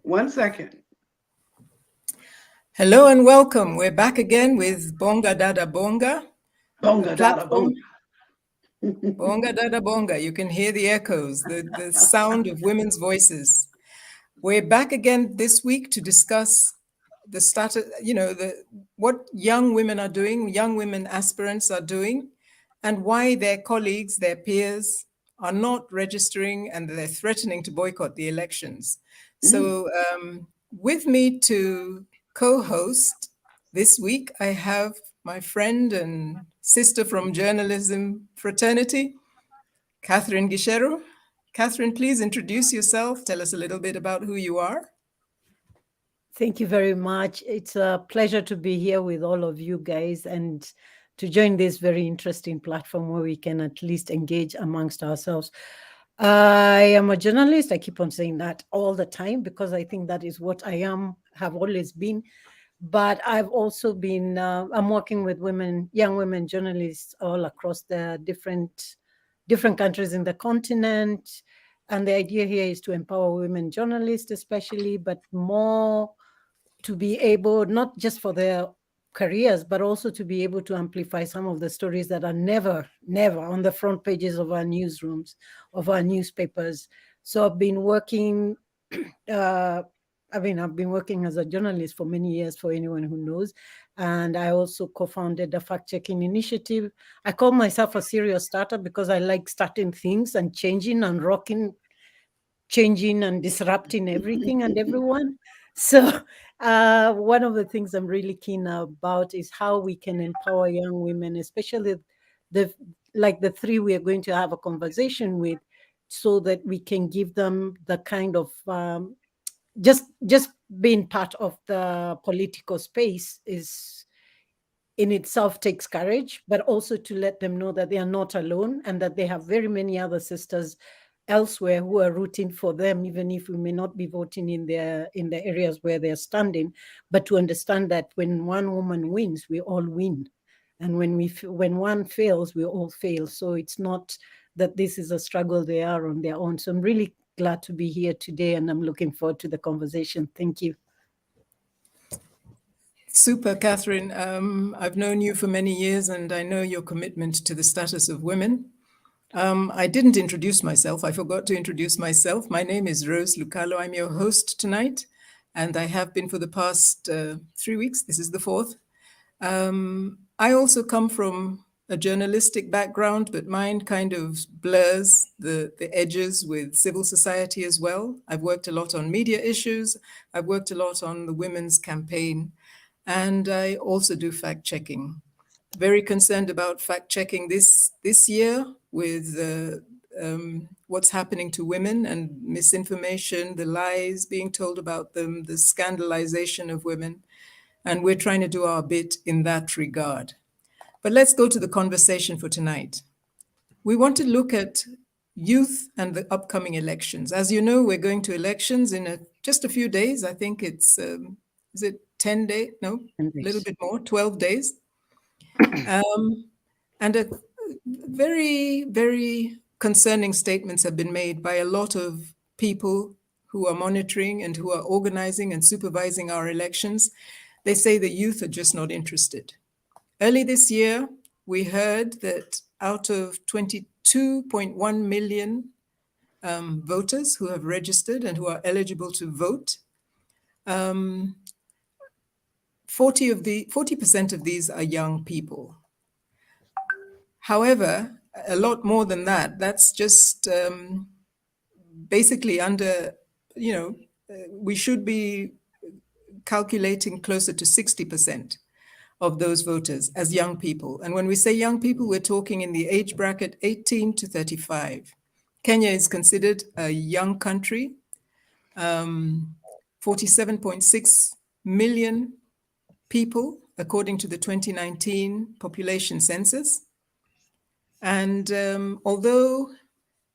1 second. Hello and welcome. We're back again with BongaDadaBonga. BongaDadaBonga. BongaDadaBonga. You can hear the echoes, the sound of women's voices. We're back again this week to discuss the status, what young women are doing, young women aspirants are doing, and why their colleagues, their peers are not registering and they're threatening to boycott the elections. So with me to co-host this week, I have my friend and sister from journalism fraternity, Catherine Gicheru. Catherine, please introduce yourself. Tell us a little bit about who you are. Thank you very much. It's a pleasure to be here with all of you guys and to join this very interesting platform where we can at least engage amongst ourselves. I am a journalist. I keep on saying that all the time because I think that is what I have always been. But I've also been, I'm working with young women journalists all across the different countries in the continent. And the idea here is to empower women journalists, especially, but more to be able, not just for their careers, but also to be able to amplify some of the stories that are never on the front pages of our newsrooms, of our newspapers. So I've been working, I've been working as a journalist for many years, for anyone who knows. And I also co-founded the fact-checking initiative. I call myself a serial starter because I like starting things and changing and changing and disrupting everything and everyone. So one of the things I'm really keen about is how we can empower young women, especially the three we are going to have a conversation with, so that we can give them the kind of just being part of the political space is in itself takes courage, but also to let them know that they are not alone and that they have very many other sisters elsewhere who are rooting for them, even if we may not be voting in the areas where they're standing, but to understand that when one woman wins, we all win. And when one fails, we all fail. So it's not that this is a struggle they are on their own. So I'm really glad to be here today and I'm looking forward to the conversation. Thank you. Super, Catherine. I've known you for many years and I know your commitment to the status of women. I didn't introduce myself. I forgot to introduce myself. My name is Rose Lukalo. I'm your host tonight, and I have been for the past 3 weeks. This is the fourth. I also come from a journalistic background, but mine kind of blurs the edges with civil society as well. I've worked a lot on media issues. I've worked a lot on the women's campaign, and I also do fact-checking. Very concerned about fact-checking this year with what's happening to women and misinformation, the lies being told about them, the scandalization of women. And we're trying to do our bit in that regard. But let's go to the conversation for tonight. We want to look at youth and the upcoming elections. As you know, we're going to elections in just a few days. I think it's, is it 10 days? No, 10 days. A little bit more, 12 days. And very, very concerning statements have been made by a lot of people who are monitoring and who are organizing and supervising our elections. They say the youth are just not interested. Early this year, we heard that out of 22.1 million voters who have registered and who are eligible to vote, 40% of these are young people. However, a lot more than that. That's just basically under, we should be calculating closer to 60% of those voters as young people. And when we say young people, we're talking in the age bracket 18 to 35. Kenya is considered a young country. 47.6 million people, according to the 2019 population census. And although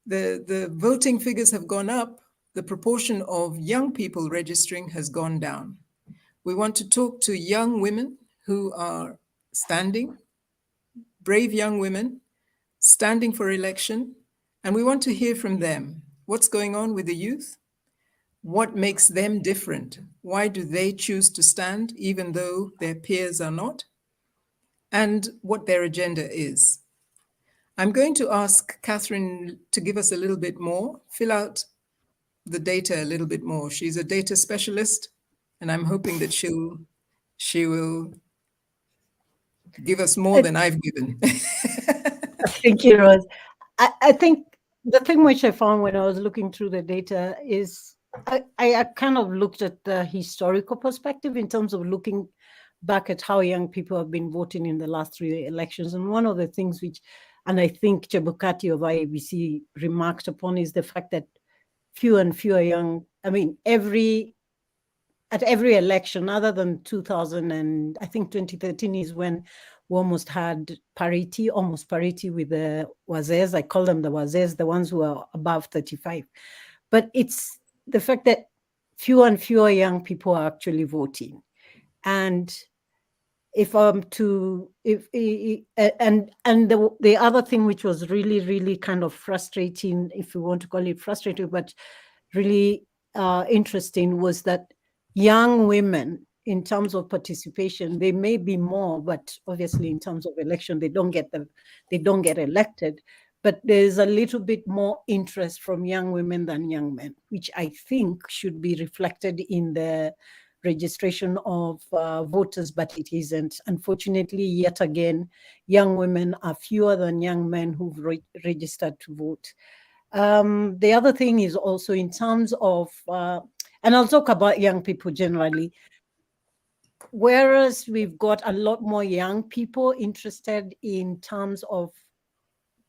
the voting figures have gone up, the proportion of young people registering has gone down. We want to talk to young women who are standing, brave young women, standing for election, and we want to hear from them. What's going on with the youth? What makes them different? Why do they choose to stand even though their peers are not? And what their agenda is. I'm going to ask Catherine to give us a little bit more, fill out the data a little bit more. She's a data specialist, and I'm hoping that she will give us more than I've given. Thank you, Rose. I think the thing which I found when I was looking through the data is I kind of looked at the historical perspective in terms of looking back at how young people have been voting in the last 3 elections. And one of the things which, and I think Chebukati of IABC remarked upon, is the fact that fewer and fewer young, at every election, other than 2000 and I think 2013 is when we almost had almost parity with the Wazés. I call them the Wazés, the ones who are above 35. But it's the fact that fewer and fewer young people are actually voting. And if I'm to, the other thing which was really, really kind of frustrating, if you want to call it frustrating, but really interesting, was that young women, in terms of participation, they may be more, but obviously in terms of election, they don't get elected. But there's a little bit more interest from young women than young men, which I think should be reflected in the registration of voters, but it isn't. Unfortunately, yet again, young women are fewer than young men who've registered to vote. The other thing is also in terms of, and I'll talk about young people generally, whereas we've got a lot more young people interested in terms of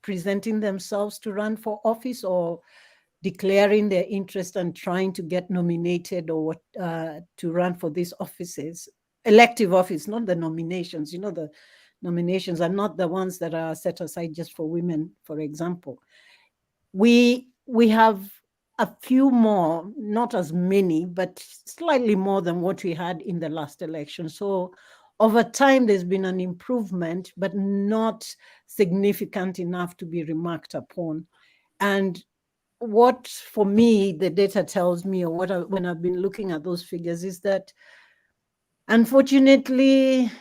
presenting themselves to run for office or declaring their interest and trying to get nominated or to run for these offices, elective office, not the nominations. You know, the nominations are not the ones that are set aside just for women, for example. We have a few more, not as many, but slightly more than what we had in the last election. So over time, there's been an improvement, but not significant enough to be remarked upon. And what, for me, the data tells me, or when I've been looking at those figures, is that unfortunately,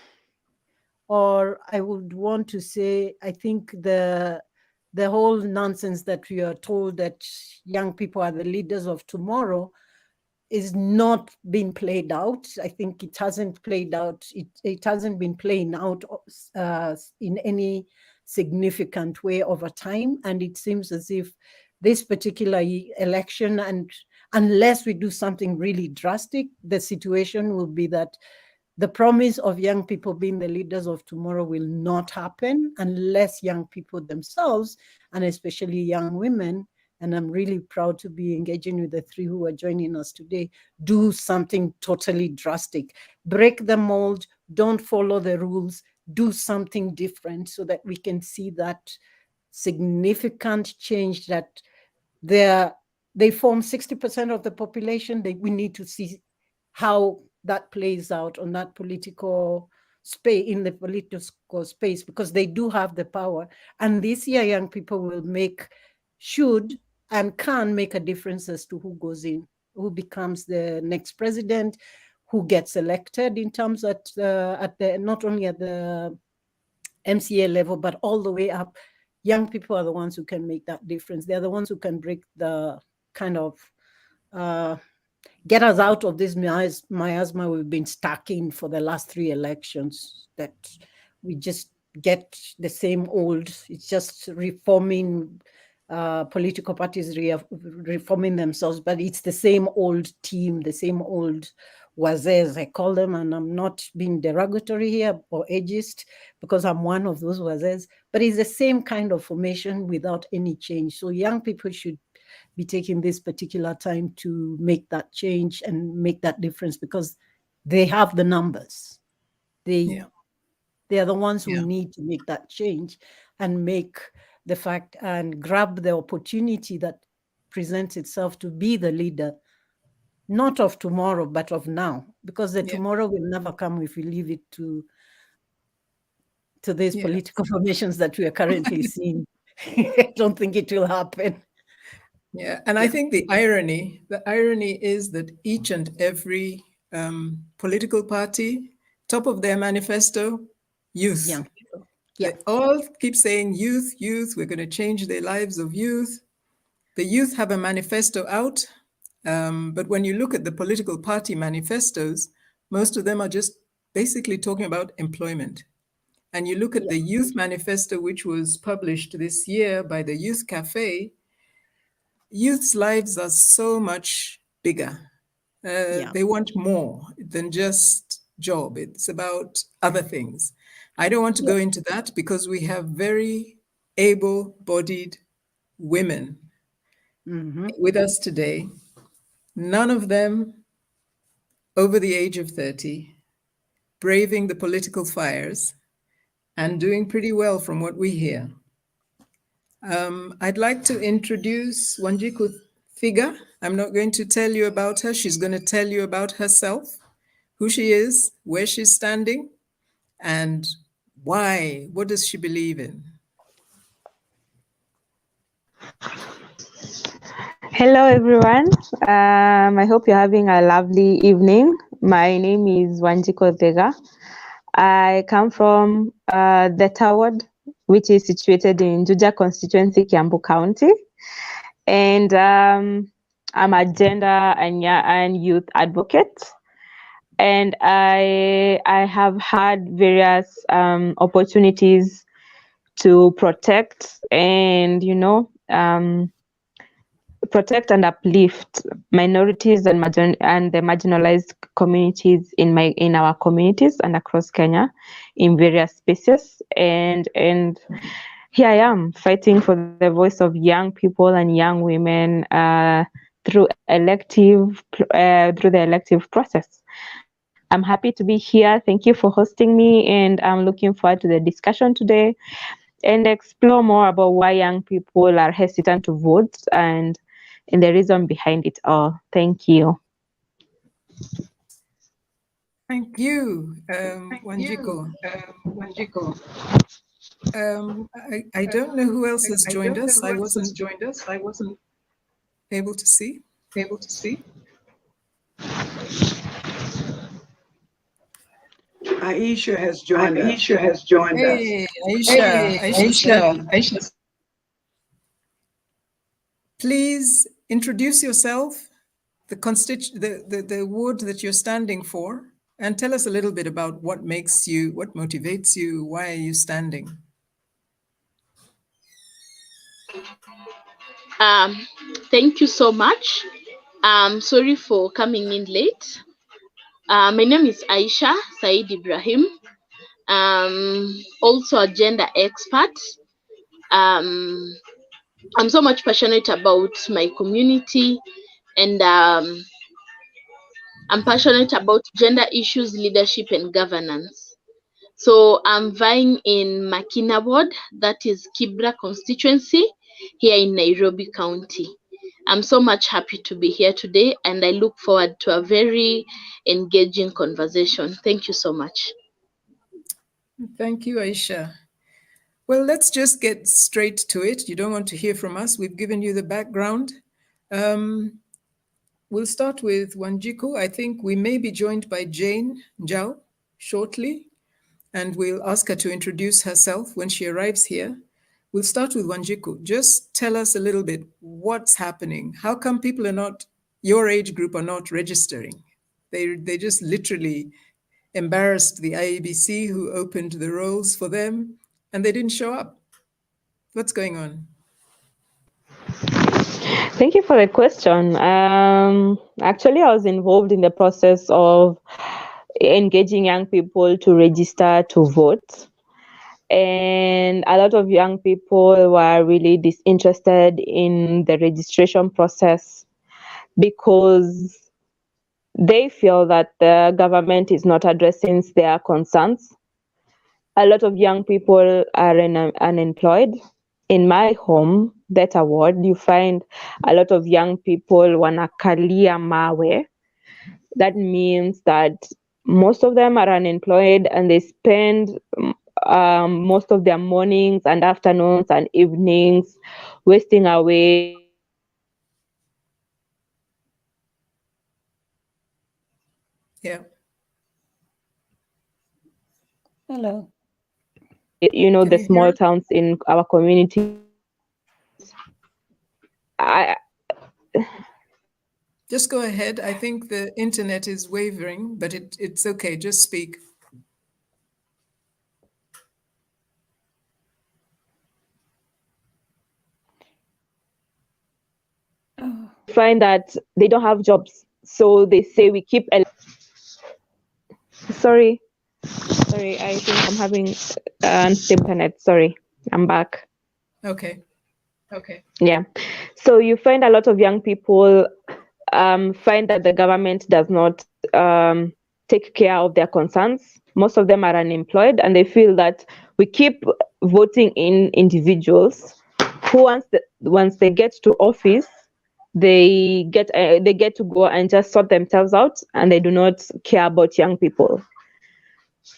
or I would want to say, I think the whole nonsense that we are told that young people are the leaders of tomorrow is not being played out. I think it hasn't played out. It hasn't been playing out in any significant way over time. And it seems as if this particular election, and unless we do something really drastic, the situation will be that the promise of young people being the leaders of tomorrow will not happen unless young people themselves, and especially young women, and I'm really proud to be engaging with the three who are joining us today, do something totally drastic. Break the mold, don't follow the rules, do something different so that we can see that significant change that they form 60% of the population. We need to see how that plays out on that political space, in the political space, because they do have the power. And this year, young people will should and can make a difference as to who goes in, who becomes the next president, who gets elected in terms at the not only at the MCA level, but all the way up. Young people are the ones who can make that difference. They're the ones who can break the kind of get us out of this miasma we've been stuck in for the last 3 elections, that we just get the same old, it's just reforming, political parties reforming themselves, but it's the same old team, the same old Wazés, I call them, and I'm not being derogatory here or ageist because I'm one of those Wazés, but it's the same kind of formation without any change. So young people should be taking this particular time to make that change and make that difference, because they have the numbers. They are the ones who need to make that change and make the fact and grab the opportunity that presents itself to be the leader, not of tomorrow, but of now, because the tomorrow will never come if we leave it to these political formations that we are currently seeing. I don't think it will happen. Yeah, and I think the irony is that each and every political party, top of their manifesto, youth. Young people. Yeah. They all keep saying youth, youth, we're going to change the lives of youth. The youth have a manifesto out, but when you look at the political party manifestos, most of them are just basically talking about employment. And you look at the youth manifesto, which was published this year by the Youth Cafe, youth's lives are so much bigger. They want more than just job. It's about other things. I don't want to go into that because we have very able-bodied women with us today. None of them over the age of 30, braving the political fires and doing pretty well from what we hear. I'd like to introduce Wanjiku Thiga. I'm not going to tell you about her. She's going to tell you about herself, who she is, where she's standing, and why. What does she believe in? Hello, everyone. I hope you're having a lovely evening. My name is Wanjiku Thiga. I come from the Ward, which is situated in Juja constituency, Kiambu County. And I'm a gender and youth advocate. And I have had various opportunities to protect and, protect and uplift minorities and the marginalized communities in our communities and across Kenya in various spaces. And here I am fighting for the voice of young people and young women through the elective process. I'm happy to be here. Thank you for hosting me, and I'm looking forward to the discussion today and explore more about why young people are hesitant to vote and the reason behind it all. Thank you. Thank you, Wanjiku. I don't know who else has joined us. I wasn't able to see. Aisha has joined us. Hey, Aisha. Please introduce yourself, the ward that you're standing for, and tell us a little bit about what motivates you, why are you standing? Thank you so much. Sorry for coming in late. My name is Aisha Said Ibrahim. Also a gender expert. I'm so much passionate about my community, and I'm passionate about gender issues, leadership, and governance. So I'm vying in Makina Ward, that is Kibra constituency, here in Nairobi County. I'm so much happy to be here today, and I look forward to a very engaging conversation. Thank you so much. Thank you, Aisha. Well, let's just get straight to it. You don't want to hear from us. We've given you the background. We'll start with Wanjiku. I think we may be joined by Jane Njau shortly, and we'll ask her to introduce herself when she arrives here. We'll start with Wanjiku. Just tell us a little bit what's happening. How come people your age group are not registering? They just literally embarrassed the IEBC who opened the rolls for them, and they didn't show up. What's going on? Thank you for the question. Actually, I was involved in the process of engaging young people to register to vote. And a lot of young people were really disinterested in the registration process because they feel that the government is not addressing their concerns. A lot of young people are unemployed. In my home, that award, you find a lot of young people wanakalia mawe. That means that most of them are unemployed and they spend most of their mornings and afternoons and evenings wasting away Yeah. Hello. You know, Can the you hear small us? towns in our community. I, Just go ahead. I think the internet is wavering, but it's okay. Just speak. find that they don't have jobs, so they say we keep sorry, I think I'm having unstable internet. Sorry, I'm back. Okay. Yeah, so you find a lot of young people find that the government does not take care of their concerns. Most of them are unemployed, and they feel that we keep voting in individuals who once they get to office, they get to go and just sort themselves out, and they do not care about young people.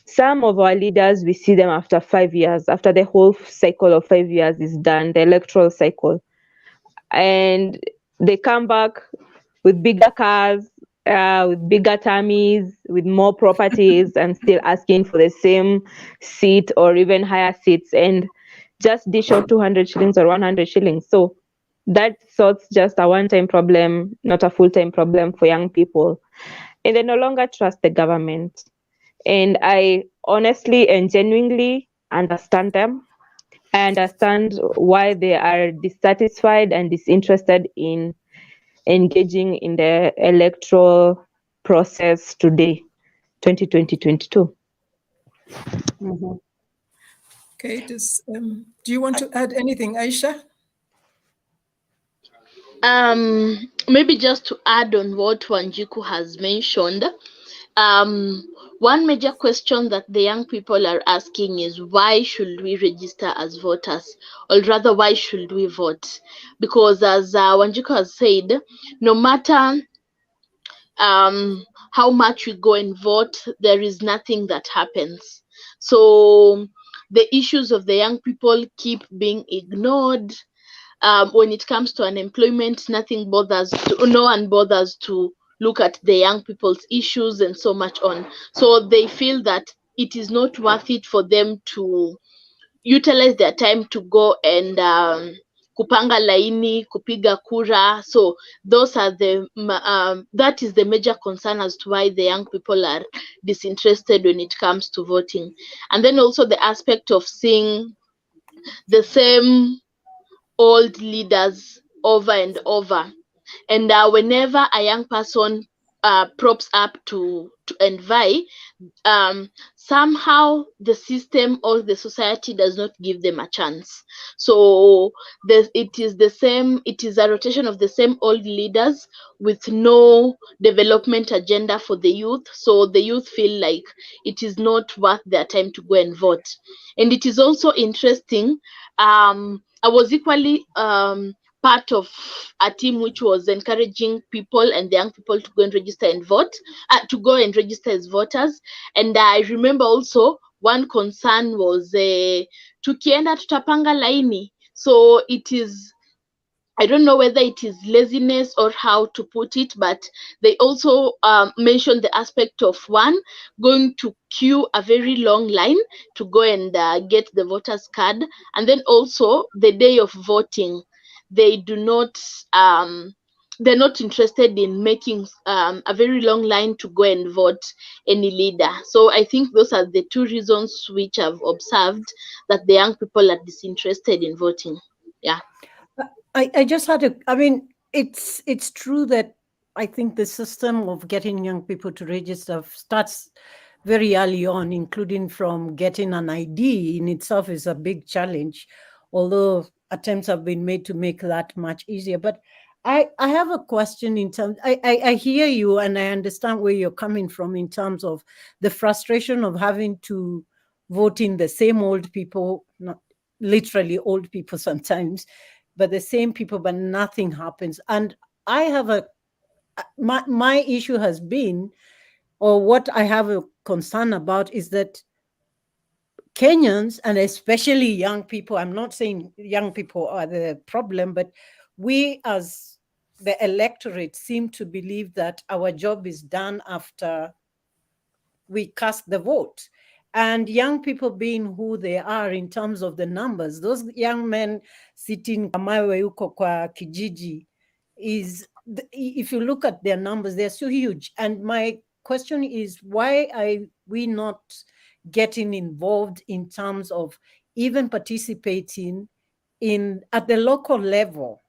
Some of our leaders, we see them after 5 years, after the whole cycle of 5 years is done, the electoral cycle, and they come back with bigger cars, with bigger tummies, with more properties, and still asking for the same seat or even higher seats, and just dish out 200 shillings or 100 shillings. So that sorts just a one-time problem, not a full-time problem for young people. And they no longer trust the government. And I honestly and genuinely understand them. I understand why they are dissatisfied and disinterested in engaging in the electoral process today, 2020-22. Mhm. Okay. Do you want to add anything, Aisha? Maybe just to add on what Wanjiku has mentioned, one major question that the young people are asking is, why should we register as voters, or rather why should we vote? Because as Wanjiku has said, no matter how much we go and vote, there is nothing that happens. So the issues of the young people keep being ignored. When it comes to unemployment, no one bothers to look at the young people's issues and so much on. So they feel that it is not worth it for them to utilize their time to go and kupanga laini, kupiga kura. So those are that is the major concern as to why the young people are disinterested when it comes to voting. And then also the aspect of seeing the same old leaders over and over. And whenever a young person props up to envy, somehow the system or the society does not give them a chance. So it is a rotation of the same old leaders with no development agenda for the youth. So the youth feel like it is not worth their time to go and vote. And it is also interesting, I was equally part of a team which was encouraging people and the young people to go and register and vote, to go and register as voters. And I remember also one concern was tukienda tutapanga laini. So it is, I don't know whether it is laziness or how to put it, but they also mentioned the aspect of one, going to queue a very long line to go and get the voter's card. And then also the day of voting, they do not, they're not interested in making a very long line to go and vote any leader. So I think those are the two reasons which I've observed that the young people are disinterested in voting. Yeah. I just had a, I mean, it's true that I think the system of getting young people to register starts very early on, including from getting an ID in itself is a big challenge, although attempts have been made to make that much easier. But I have a question in terms, I hear you and I understand where you're coming from in terms of the frustration of having to vote in the same old people, not literally old people sometimes, but the same people, but nothing happens. And I have my issue has been, or what I have a concern about, is that Kenyans, and especially young people, I'm not saying young people are the problem, but we as the electorate seem to believe that our job is done after we cast the vote. And young people being who they are in terms of the numbers, those young men sitting Kamawe huko kwa kijiji, if you look at their numbers, they're so huge. And my question is, why are we not getting involved in terms of even participating at the local level,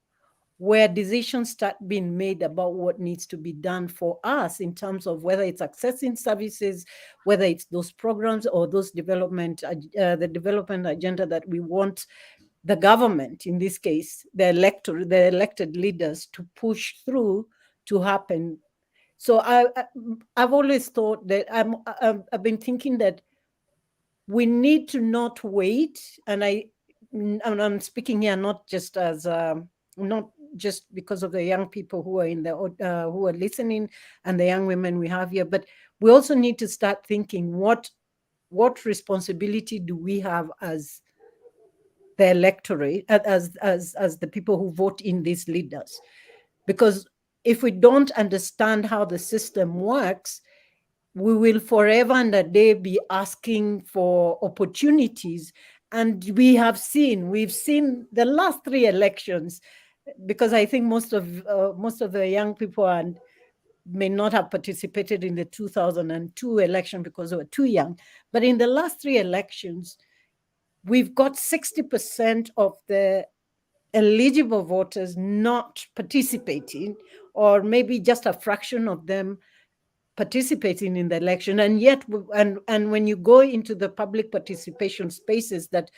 where decisions start being made about what needs to be done for us in terms of whether it's accessing services, whether it's those programs or those the development agenda that we want the government, in this case, the elected leaders, to push through to happen. So I've always thought that I've been thinking that we need to not wait, and I'm speaking here not just as not just because of the young people who are who are listening and the young women we have here, but we also need to start thinking what responsibility do we have as the electorate, as the people who vote in these leaders? Because if we don't understand how the system works, we will forever and a day be asking for opportunities. And we've seen the last 3 elections, because I think most of the young people may not have participated in the 2002 election because they were too young. But in the last 3 elections, we've got 60% of the eligible voters not participating, or maybe just a fraction of them participating in the election. And yet, and when you go into the public participation spaces that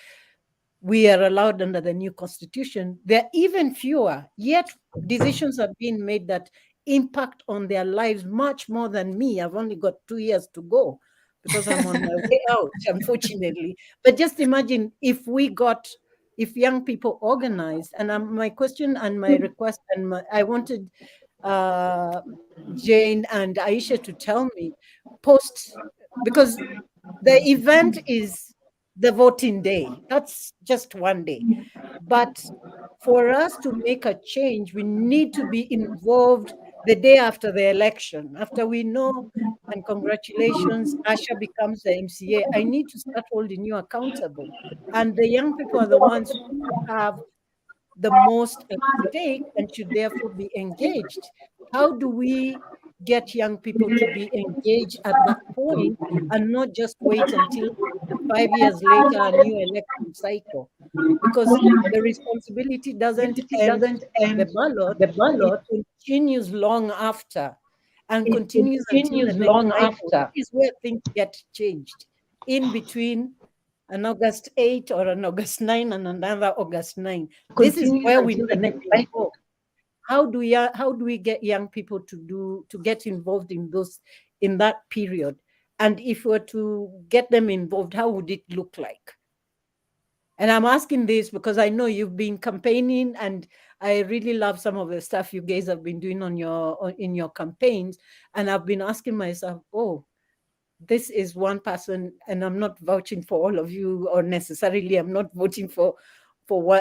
we are allowed under the new constitution, there are even fewer, yet decisions are being made that impact on their lives much more than me. I've only got 2 years to go because I'm on my way out, unfortunately. But just imagine if young people organized. And my question and my request, and I wanted Jane and Aisha to tell me because the event is the voting day. That's just one day. But for us to make a change, we need to be involved the day after the election. After we know, and congratulations, Asha becomes the MCA, I need to start holding you accountable. And the young people are the ones who have the most at stake and should therefore be engaged. How do we get young people to be engaged at that point and not just wait until 5 years later a new election cycle? Because the responsibility doesn't end the ballot, it continues long after, and continues until the next cycle. That is where things get changed. In between an August 8 or an August 9 and another August 9. This is where we need to go. How do we get young people to get involved in that period? And if we were to get them involved, how would it look like? And I'm asking this because I know you've been campaigning, and I really love some of the stuff you guys have been doing in your campaigns. And I've been asking myself, this is one person, and I'm not vouching for all of you, or necessarily I'm not voting for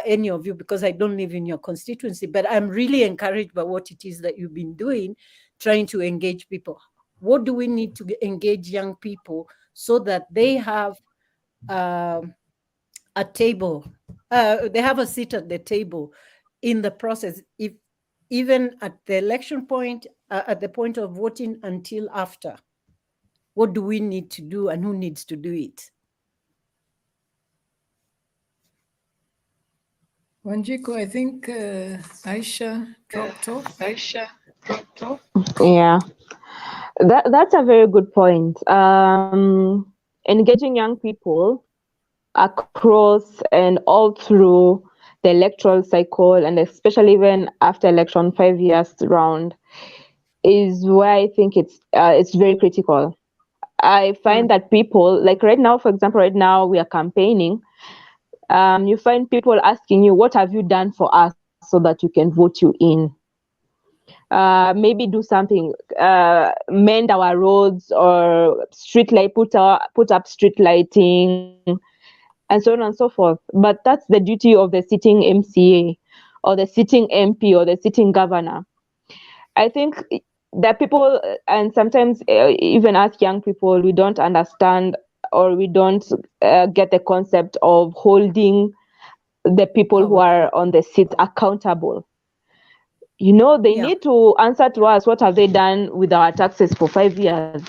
any of you because I don't live in your constituency, but I'm really encouraged by what it is that you've been doing, trying to engage people. What do we need to engage young people so that they have a table, they have a seat at the table in the process, if even at the election point, at the point of voting until after? What do we need to do, and who needs to do it? Wanjiku, I think Aisha dropped off. Yeah, that's a very good point. Engaging young people across and all through the electoral cycle, and especially even after election 5 years round, is where I think it's very critical. I find that people, like right now, for example, right now we are campaigning. You find people asking you, what have you done for us so that you can vote you in? Maybe do something, mend our roads, or street light, put up street lighting, and so on and so forth. But that's the duty of the sitting MCA or the sitting MP or the sitting governor. I think the people, and sometimes even as young people, we don't understand or we don't get the concept of holding the people who are on the seats accountable. You know, they need to answer to us, what have they done with our taxes for 5 years?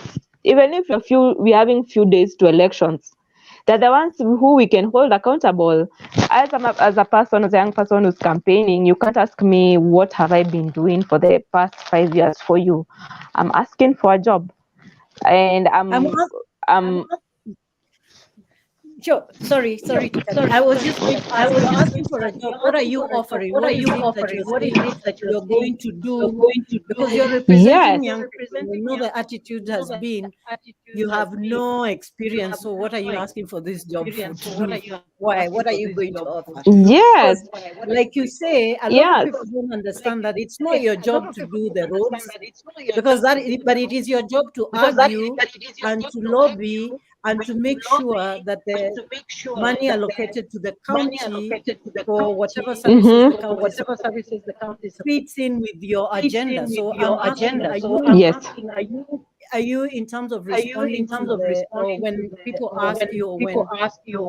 Even if we're having few days to elections, they're the ones who we can hold accountable. As a person, as a young person who's campaigning, you can't ask me, what have I been doing for the past 5 years for you? I'm asking for a job. And Sure. Sorry. I was just going to ask, you're asking for a job. What are you offering? What is it that you're saying that you're going to do? Because you're representing young people. You know, the attitude has been, you have no experience. So what are you asking for this job for? To do? Why? What are you going to offer? Yes. Because, like you say, a lot of people don't understand that it's not your job to do the roads, because but it is your job to argue and to lobby and to make sure that the money allocated to the county for whatever services the county fits in with your agenda. So I'm asking, are you in terms of responding to or when people ask you, or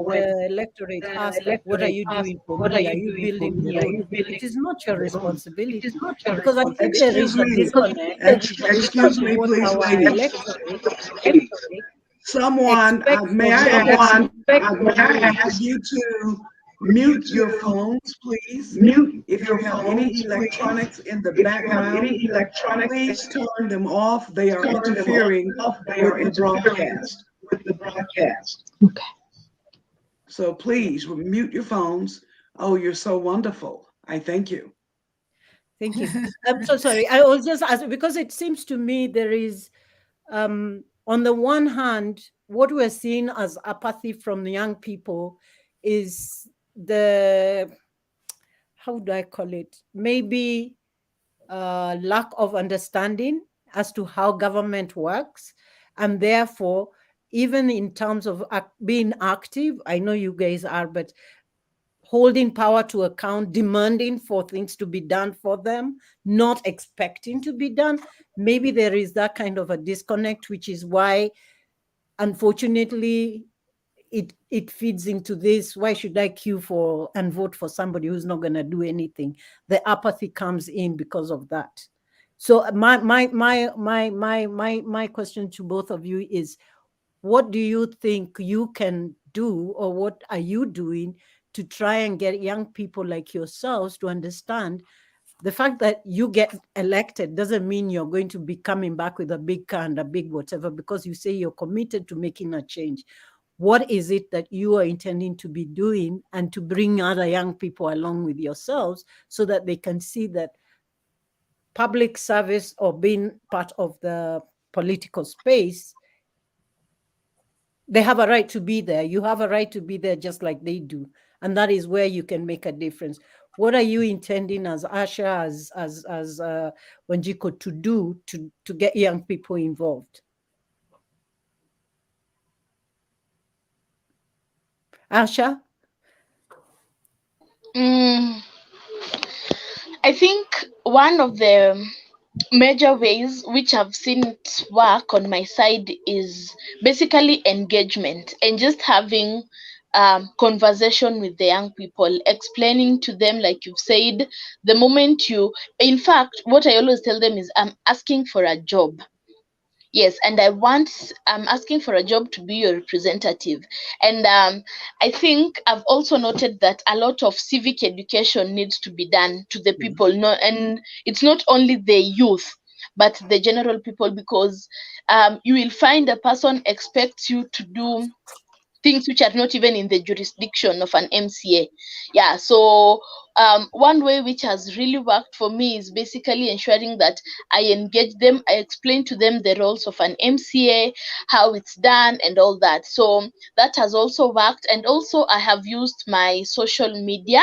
when the electorate ask, what are you doing for me? Are you building the road? It is not your responsibility, because I think there is a disconnect. Excuse me, please, ladies. Someone, may I ask you to mute your phones, please? If you have any electronics in the background, please turn them off. They are interfering with the broadcast. Okay. So please mute your phones. Oh, you're so wonderful. I thank you. Thank you. I'm so sorry. I was just asking, because it seems to me there is, on the one hand, what we're seeing as apathy from the young people is the, how do I call it? Maybe lack of understanding as to how government works. And therefore, even in terms of being active, I know you guys are, but holding power to account, demanding for things to be done for them, not expecting to be done. Maybe there is that kind of a disconnect, which is why, unfortunately, it feeds into this. Why should I queue for and vote for somebody who's not going to do anything? The apathy comes in because of that. So my question to both of you is, what do you think you can do, or what are you doing to try and get young people like yourselves to understand the fact that you get elected doesn't mean you're going to be coming back with a big car and a big whatever, because you say you're committed to making a change. What is it that you are intending to be doing, and to bring other young people along with yourselves so that they can see that public service or being part of the political space, they have a right to be there. You have a right to be there just like they do. And that is where you can make a difference. What are you intending as Asha, as Wanjiko, to do to get young people involved? Asha? I think one of the major ways which I've seen it work on my side is basically engagement and just having conversation with the young people, explaining to them, like you've said, the moment in fact, what I always tell them is, I'm asking for a job. Yes, and I'm asking for a job to be your representative. And I think I've also noted that a lot of civic education needs to be done to the people. And it's not only the youth, but the general people, because you will find a person expects you to do things which are not even in the jurisdiction of an MCA. Yeah, so one way which has really worked for me is basically ensuring that I engage them, I explain to them the roles of an MCA, how it's done and all that. So that has also worked. And also I have used my social media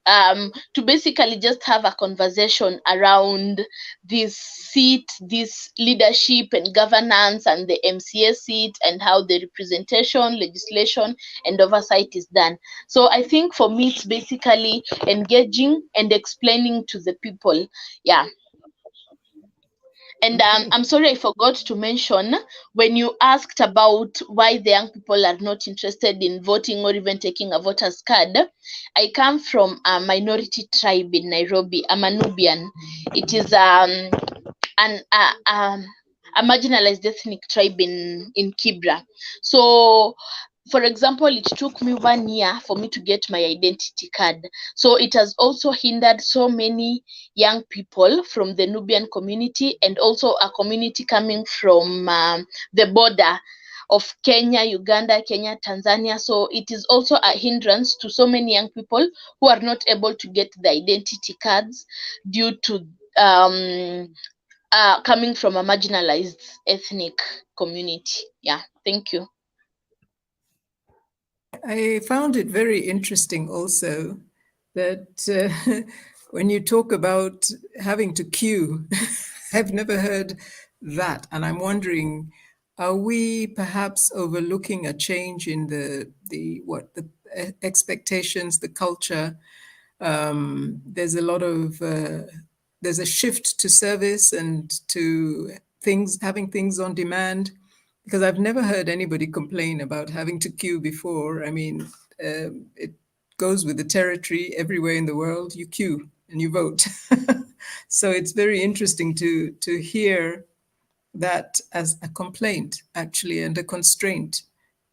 to basically just have a conversation around this seat, this leadership and governance, and the MCA seat, and how the representation, legislation, and oversight is done. So I think for me, it's basically engaging and explaining to the people. Yeah. And I'm sorry, I forgot to mention, when you asked about why the young people are not interested in voting or even taking a voter's card, I come from a minority tribe in Nairobi. I'm a Nubian. It is a marginalized ethnic tribe in Kibra. So, for example, it took me 1 year for me to get my identity card. So it has also hindered so many young people from the Nubian community, and also a community coming from the border of Kenya, Uganda, Kenya, Tanzania. So it is also a hindrance to so many young people who are not able to get the identity cards due to coming from a marginalized ethnic community. Yeah, thank you. I found it very interesting also that when you talk about having to queue, I've never heard that. And I'm wondering, are we perhaps overlooking a change in the expectations, the culture? There's a lot of, there's a shift to service and to having things on demand, because I've never heard anybody complain about having to queue before. I mean, it goes with the territory. Everywhere in the world, you queue and you vote. So it's very interesting to hear that as a complaint, actually, and a constraint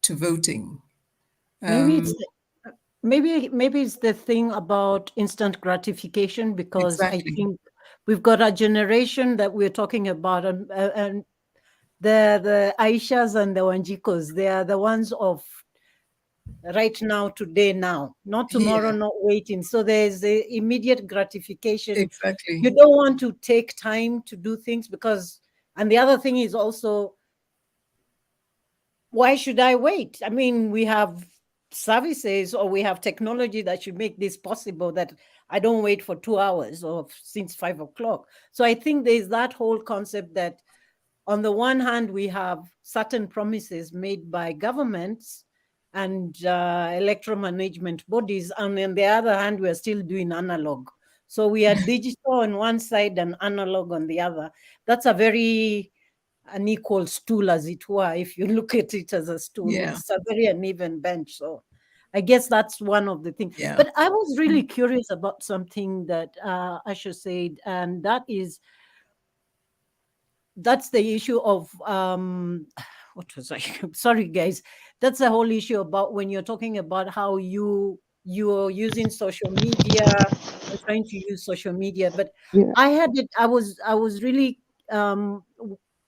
to voting. Maybe it's the thing about instant gratification, because Exactly. I think we've got a generation that we're talking about, and the Aishas and the Wanjikos, they are the ones of right now, today, now, not tomorrow, not waiting. So there's the immediate gratification. Exactly. You don't want to take time to do things because, and the other thing is also, why should I wait? I mean, we have services or we have technology that should make this possible, that I don't wait for 2 hours or since 5 o'clock. So I think there's that whole concept that on the one hand, we have certain promises made by governments and electoral management bodies, and on the other hand, we're still doing analog. So we are digital on one side and analog on the other. That's a very unequal stool, as it were. If you look at it as a stool, it's a very uneven bench. So I guess that's one of the things. Yeah. But I was really curious about something that Asha said, and that's the issue of what was I? Sorry, guys. That's the whole issue about when you're talking about how you're using social media and trying to use social media. But I was really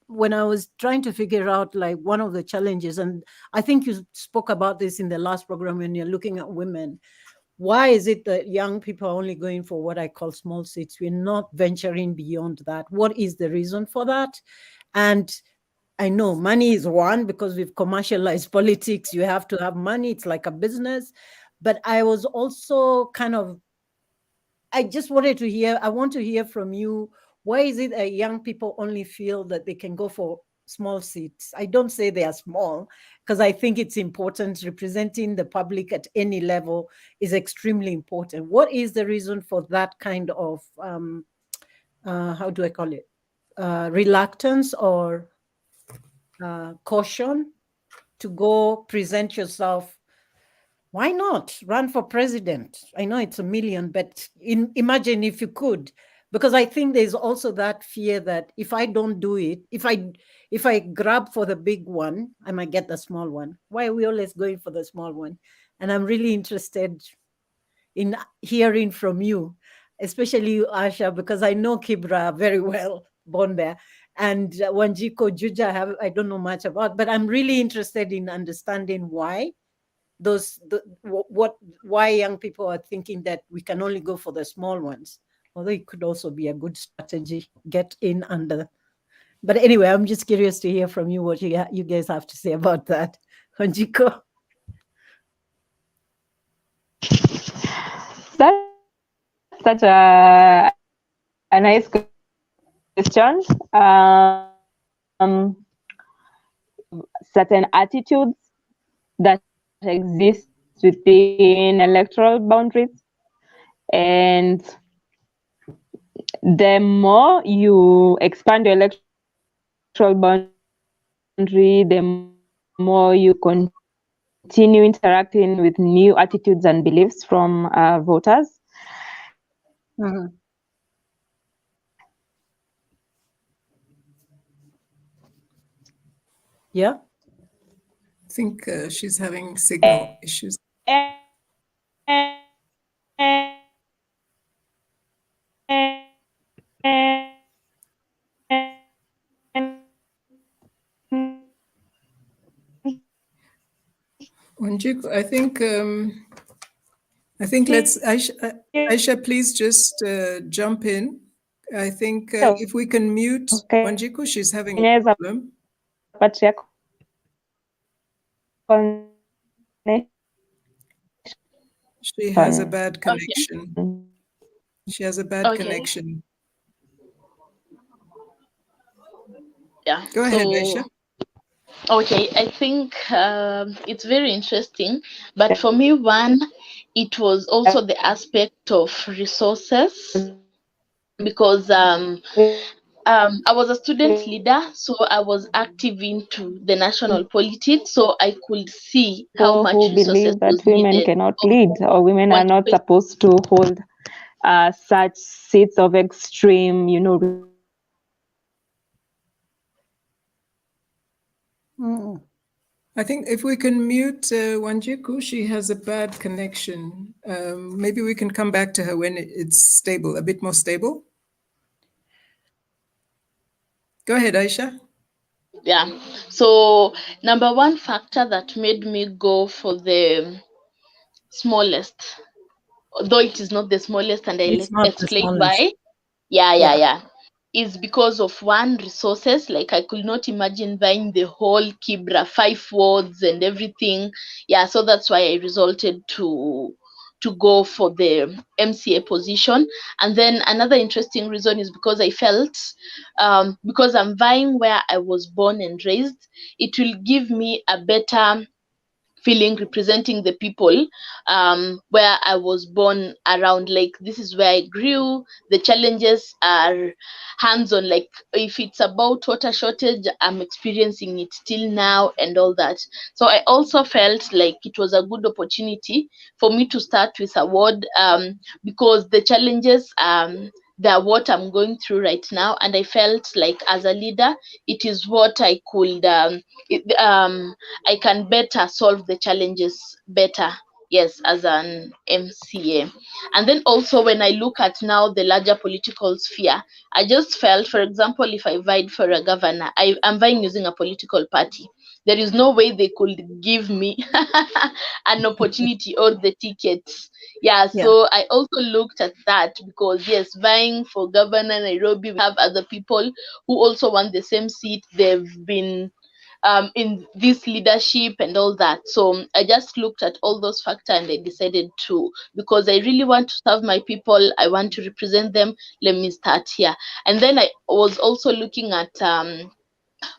when I was trying to figure out, like, one of the challenges, and I think you spoke about this in the last program when you're looking at women. Why is it that young people are only going for what I call small seats? We're not venturing beyond that. What is the reason for that? And I know money is one, because we've commercialized politics. You have to have money. It's like a business. But I was also I just wanted to hear, I want to hear from you. Why is it that young people only feel that they can go for small seats? I don't say they are small, because I think it's important. Representing the public at any level is extremely important. What is the reason for that kind of, how do I call it? Reluctance or caution to go present yourself? Why not run for president? I know it's $1 million, but imagine if you could. Because I think there's also that fear that if I don't do it, if I grab for the big one, I might get the small one. Why are we always going for the small one? And I'm really interested in hearing from you, especially you, Asha, because I know Kibra very well, born there, and Wanjiko, Juja, I don't know much about, but I'm really interested in understanding why why young people are thinking that we can only go for the small ones. Although it could also be a good strategy, get in under. But anyway, I'm just curious to hear from you what you guys have to say about that. Wanjiko? That's such a nice question. Certain attitudes that exist within electoral boundaries, and the more you expand your electoral boundary, the more you continue interacting with new attitudes and beliefs from voters. Mhm. Yeah. I think she's having signal issues. Wanjiku, I think let's Aisha, please just jump in. I think if we can mute Wanjiku, she's having a problem. She has a bad connection. Okay. She has a bad connection. Yeah. Go ahead, Aisha. Okay, I think it's very interesting, but for me, one, it was also the aspect of resources, because I was a student leader, so I was active into the national politics, so I could see how much who resources believe that was women needed. cannot lead, or women are not supposed to hold such seats of extreme, I think if we can mute Wanjiku, she has a bad connection. Maybe we can come back to her when it's stable, a bit more stable. Go ahead, Aisha. Yeah. So number one factor that made me go for the smallest, though it is not the smallest, and I'll It's not the explain smallest. why. Yeah. Is because of one, resources. Like, I could not imagine buying the whole Kibra, 5 wards and everything. Yeah, so that's why I resulted to go for the MCA position. And then another interesting reason is because I felt, because I'm vying where I was born and raised, it will give me a better feeling representing the people where I was born around. Like, this is where I grew. The challenges are hands-on. Like, if it's about water shortage, I'm experiencing it till now and all that. So I also felt like it was a good opportunity for me to start with a ward, because the challenges they're what I'm going through right now, and I felt like as a leader, it is what I could I can better solve the challenges better, yes, as an MCA. And then also, when I look at now the larger political sphere, I just felt, for example, if I vied for a governor, I'm vying using a political party. There is no way they could give me an opportunity or the tickets. Yeah, so I also looked at that, because yes, vying for governor Nairobi, we have other people who also want the same seat. They've been in this leadership and all that. So I just looked at all those factors and I decided to, because I really want to serve my people, I want to represent them, let me start here. And then I was also looking at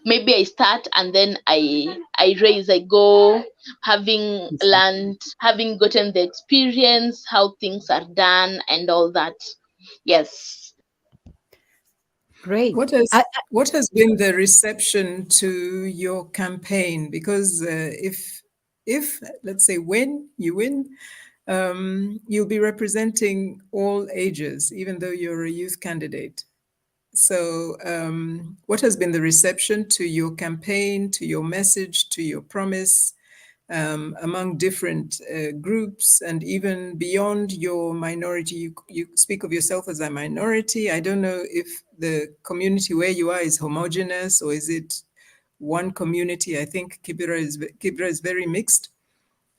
maybe I start and then I raise, I go, having learned, having gotten the experience, how things are done and all that. Yes. Great. What has been the reception to your campaign? Because if let's say when you win, you'll be representing all ages, even though you're a youth candidate. So what has been the reception to your campaign, to your message, to your promise, among different groups, and even beyond your minority? You speak of yourself as a minority. I don't know if the community where you are is homogeneous, or is it one community? I think Kibra is very mixed.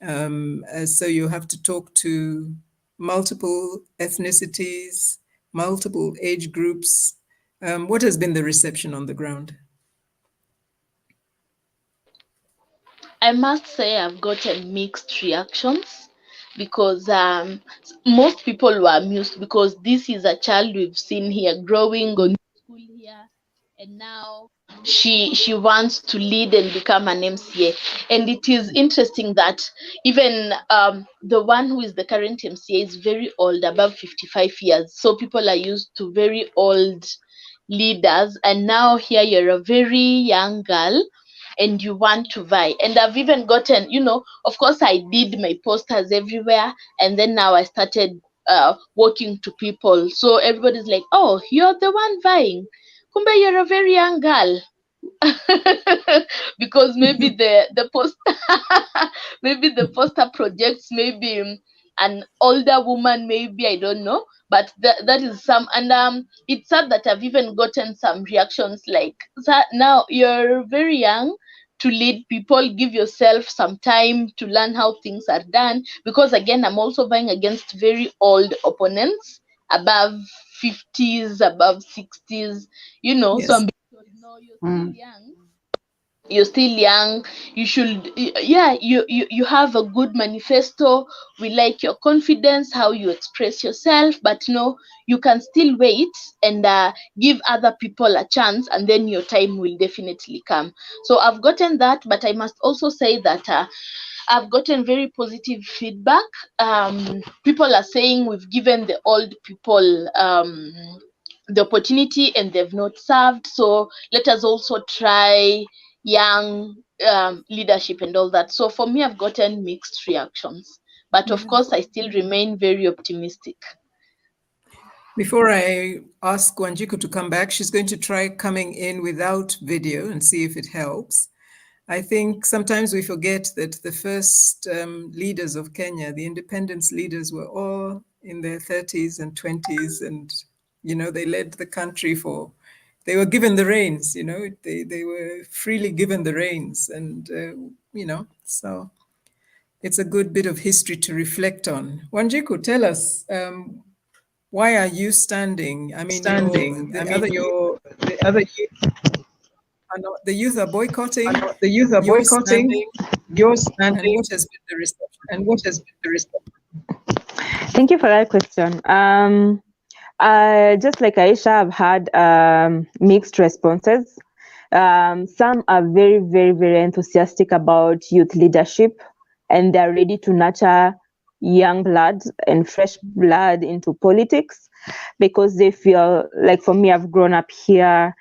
So you have to talk to multiple ethnicities, multiple age groups. What has been the reception on the ground? I must say I've gotten mixed reactions, because most people were amused, because this is a child we've seen here growing, going to school here, and now she wants to lead and become an MCA. And it is interesting that even the one who is the current MCA is very old, above 55 years. So people are used to very old leaders, and now here you're a very young girl and you want to vie. And I've even gotten, of course I did my posters everywhere, and then now I started walking to people. So everybody's like, oh, you're the one vying. Kumbe, you're a very young girl. Because maybe the post maybe the poster projects maybe an older woman, maybe, I don't know, but that is some. And it's sad that I've even gotten some reactions like, now you're very young to lead people, give yourself some time to learn how things are done, because again, I'm also vying against very old opponents, above 50s, above 60s, Yes. so I'm told, no, you're still young. You're still young. You should, you have a good manifesto. We like your confidence, how you express yourself, but no, you can still wait and give other people a chance, and then your time will definitely come. So I've gotten that, but I must also say that I've gotten very positive feedback. People are saying we've given the old people the opportunity and they've not served, so let us also try young leadership and all that. So for me, I've gotten mixed reactions, but of course I still remain very optimistic. Before I ask Wanjiku to come back, she's going to try coming in without video and see if it helps. I think sometimes we forget that the first leaders of Kenya, the independence leaders, were all in their 30s and 20s, and they led the country they were given the reins, they were freely given the reins, and so it's a good bit of history to reflect on. Wanjiku, tell us, why are you standing? I mean, the youth are boycotting. The youth are boycotting. You're standing. And what has been the reception? Thank you for that question. Just like Aisha, I've had mixed responses. Some are very, very, very enthusiastic about youth leadership, and they're ready to nurture young blood and fresh blood into politics, because they feel like, for me, I've grown up here.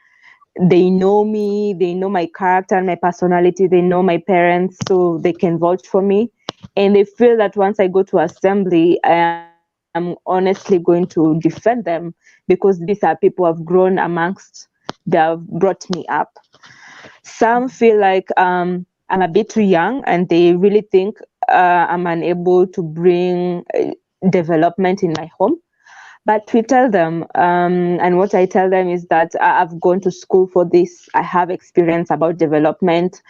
They know me, they know my character and my personality, they know my parents, so they can vouch for me. And they feel that once I go to assembly, I am honestly going to defend them, because these are people I've grown amongst, they have brought me up. Some feel like I'm a bit too young, and they really think I'm unable to bring development in my home. But we tell them, and what I tell them is that I've gone to school for this. I have experience about development.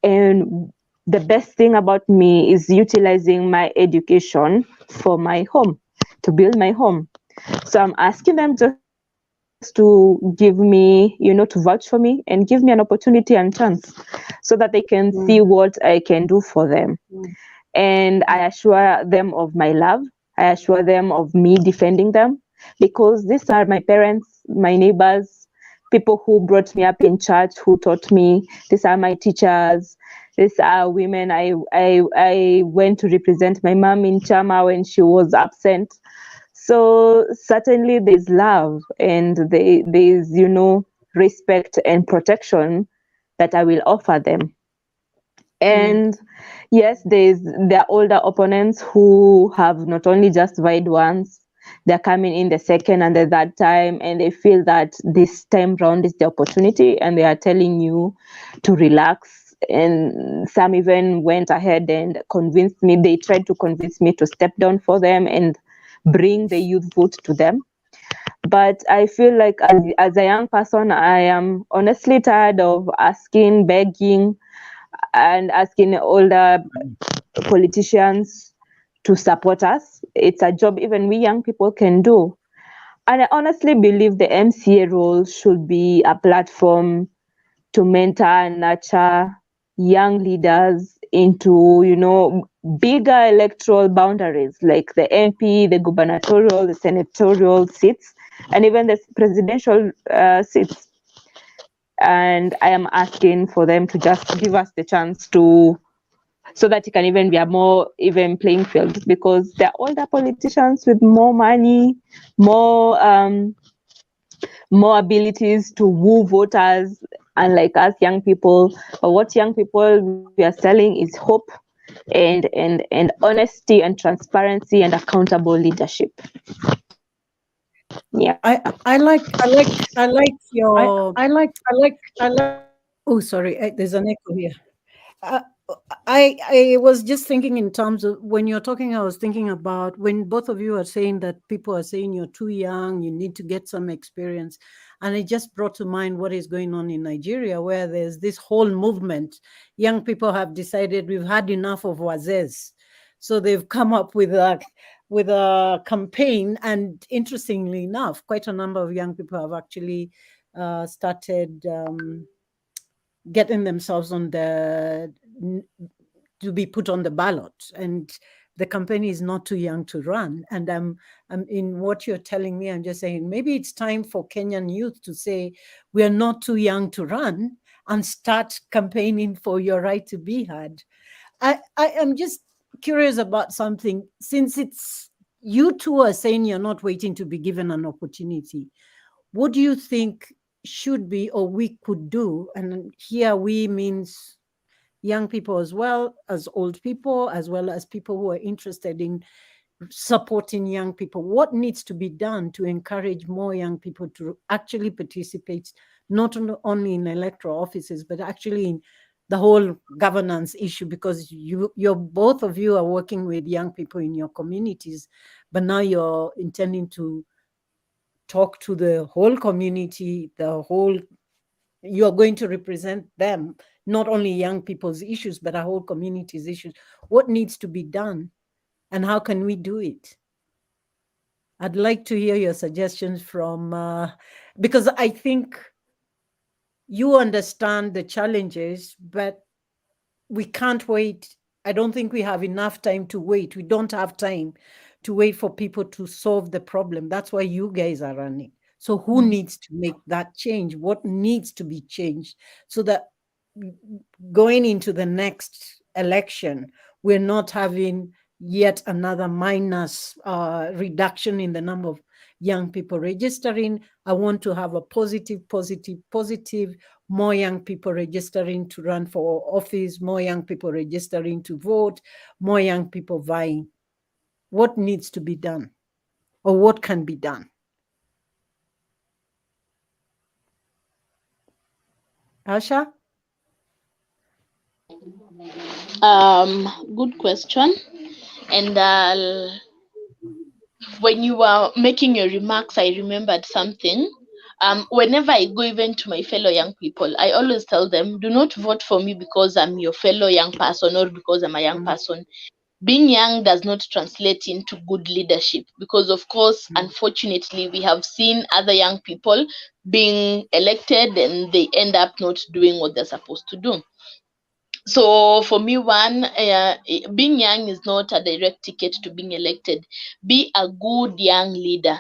And the best thing about me is utilizing my education for my home, to build my home. So I'm asking them just to give me, to vouch for me and give me an opportunity and chance, so that they can see what I can do for them. And I assure them of my love. I assure them of me defending them, because these are my parents, my neighbors, people who brought me up in church, who taught me. These are my teachers. These are women I went to represent my mom in Chama when she was absent. So certainly there's love, and there's, respect and protection that I will offer them. And yes, there are older opponents who have not only just vied once, they're coming in the second and the third time, and they feel that this time round is the opportunity, and they are telling you to relax. And some even went ahead and convinced me, they tried to convince me to step down for them and bring the youth vote to them. But I feel like as a young person, I am honestly tired of asking, begging, and asking older politicians to support us. It's a job even we young people can do. And I honestly believe the MCA role should be a platform to mentor and nurture young leaders into, bigger electoral boundaries, like the MP, the gubernatorial, the senatorial seats, and even the presidential seats. And I am asking for them to just give us the chance so that it can even be a more even playing field, because there are older politicians with more money, more more abilities to woo voters, unlike us young people. But what young people we are selling is hope and honesty and transparency and accountable leadership. Yeah. I like your oh sorry, there's an echo here. Uh, I was just thinking in terms of when you're talking, I was thinking about when both of you are saying that people are saying you're too young, you need to get some experience. And it just brought to mind what is going on in Nigeria, where there's this whole movement. Young people have decided we've had enough of wazes. So they've come up with a campaign. And interestingly enough, quite a number of young people have actually started getting themselves on to be put on the ballot, and the campaign is not too young to run. And I'm in what you're telling me, I'm just saying maybe it's time for Kenyan youth to say we are not too young to run and start campaigning for your right to be heard. I am just curious about something. Since it's you two are saying you're not waiting to be given an opportunity, what do you think should be or we could do? And here we means young people as well as old people, as well as people who are interested in supporting young people. What needs to be done to encourage more young people to actually participate, not only in electoral offices, but actually in the whole governance issue? Because you're both of you are working with young people in your communities, but now you're intending to talk to the whole community, you're going to represent them, not only young people's issues, but our whole community's issues. What needs to be done and how can we do it? I'd like to hear your suggestions from, because I think you understand the challenges, but we can't wait. I don't think we have enough time to wait. We don't have time to wait for people to solve the problem. That's why you guys are running. So who needs to make that change? What needs to be changed so that going into the next election, we're not having yet another minus reduction in the number of young people registering? I want to have a positive, more young people registering to run for office, more young people registering to vote, more young people vying. What needs to be done or what can be done? Asha? Good question. And when you were making your remarks, I remembered something. Whenever I go even to my fellow young people, I always tell them, do not vote for me because I'm your fellow young person or because I'm a young person. Being young does not translate into good leadership because, of course, unfortunately, we have seen other young people being elected and they end up not doing what they're supposed to do. So for me, being young is not a direct ticket to being elected. Be a good young leader.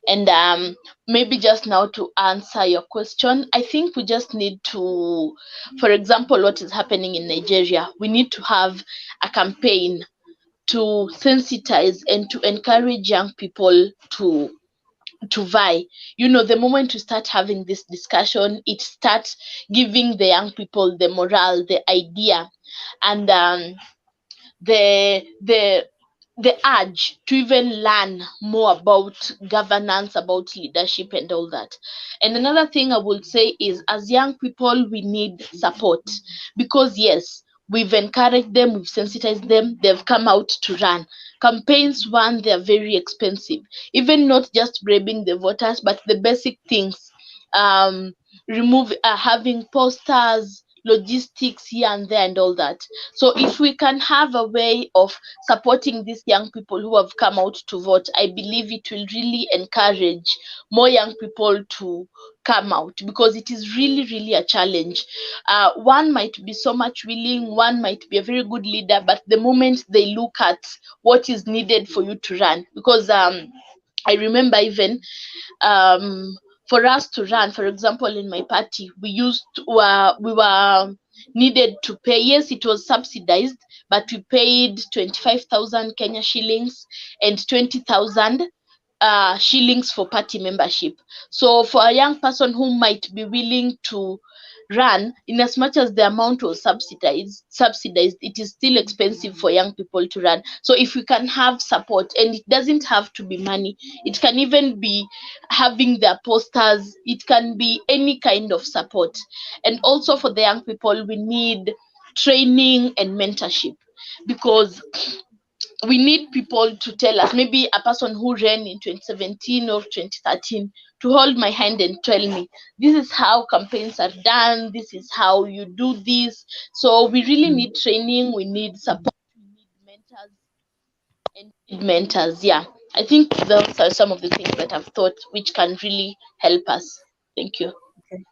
And maybe just now to answer your question, I think we just need to, for example, what is happening in Nigeria, we need to have a campaign to sensitize and to encourage young people to vie. You know, the moment you start having this discussion, it starts giving the young people the morale, the idea, and the urge to even learn more about governance, about leadership, and all that. And another thing I would say is, as young people, we need support because, yes, we've encouraged them, we've sensitized them, they've come out to run. Campaigns, one, they're very expensive, even not just bribing the voters, but the basic things. Having posters, logistics here and there, and all that. So if we can have a way of supporting these young people who have come out to vote, I believe it will really encourage more young people to come out, because it is really, really a challenge. One might be so much willing, one might be a very good leader, but the moment they look at what is needed for you to run, because I remember even for us to run, for example, in my party, we were needed to pay. Yes, it was subsidized, but we paid 25,000 Kenya shillings and 20,000 shillings for party membership. So for a young person who might be willing to run, in as much as the amount was subsidized, it is still expensive for young people to run. So if we can have support, and it doesn't have to be money, it can even be having their posters, it can be any kind of support. And also for the young people, we need training and mentorship, because we need people to tell us, maybe a person who ran in 2017 or 2013, to hold my hand and tell me, this is how campaigns are done, this is how you do this. So we really need training, we need support, we need mentors. Yeah, I think those are some of the things that I've thought which can really help us. Thank you. Okay.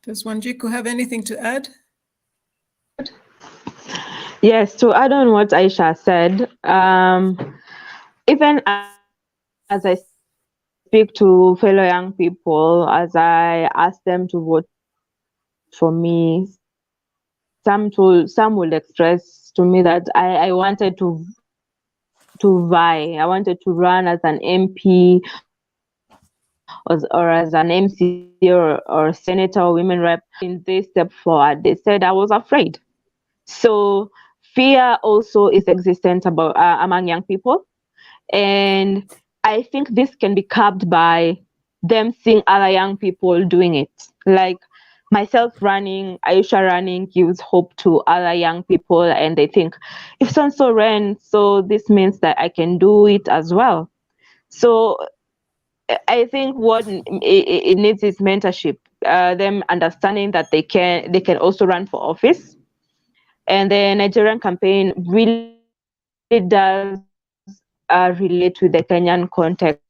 Does Wanjiku have anything to add? Yes, to add on what Aisha said, even as I speak to fellow young people, as I ask them to vote for me, some will express to me that I wanted to vie. I wanted to run as an MP or as an MC or senator or women rep. In this step forward, they said I was afraid. So fear also is existent about among young people, and I think this can be curbed by them seeing other young people doing it. Like myself running, Aisha running gives hope to other young people, and they think if so and so ran, so this means that I can do it as well. So I think what it needs is mentorship, them understanding that they can also run for office. And the Nigerian campaign really does relate with the Kenyan context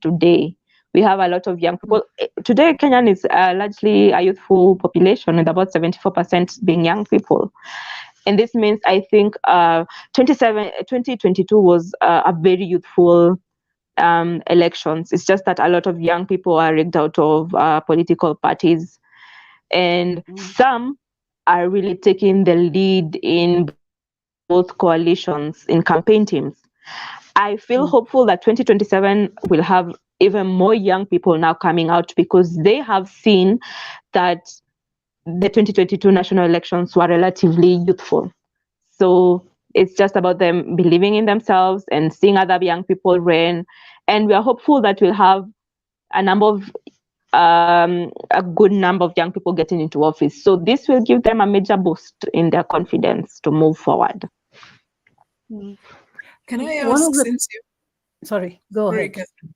today. We have a lot of young people. Today, Kenyan is largely a youthful population, with about 74% being young people. And this means, I think, 2022 was a very youthful elections. It's just that a lot of young people are rigged out of political parties, and some are really taking the lead in both coalitions, in campaign teams. I feel hopeful that 2027 will have even more young people now coming out, because they have seen that the 2022 national elections were relatively youthful. So it's just about them believing in themselves and seeing other young people run. And we are hopeful that we'll have a good number of young people getting into office. So this will give them a major boost in their confidence to move forward. Can I ask, since you... Sorry, go ahead. Catherine.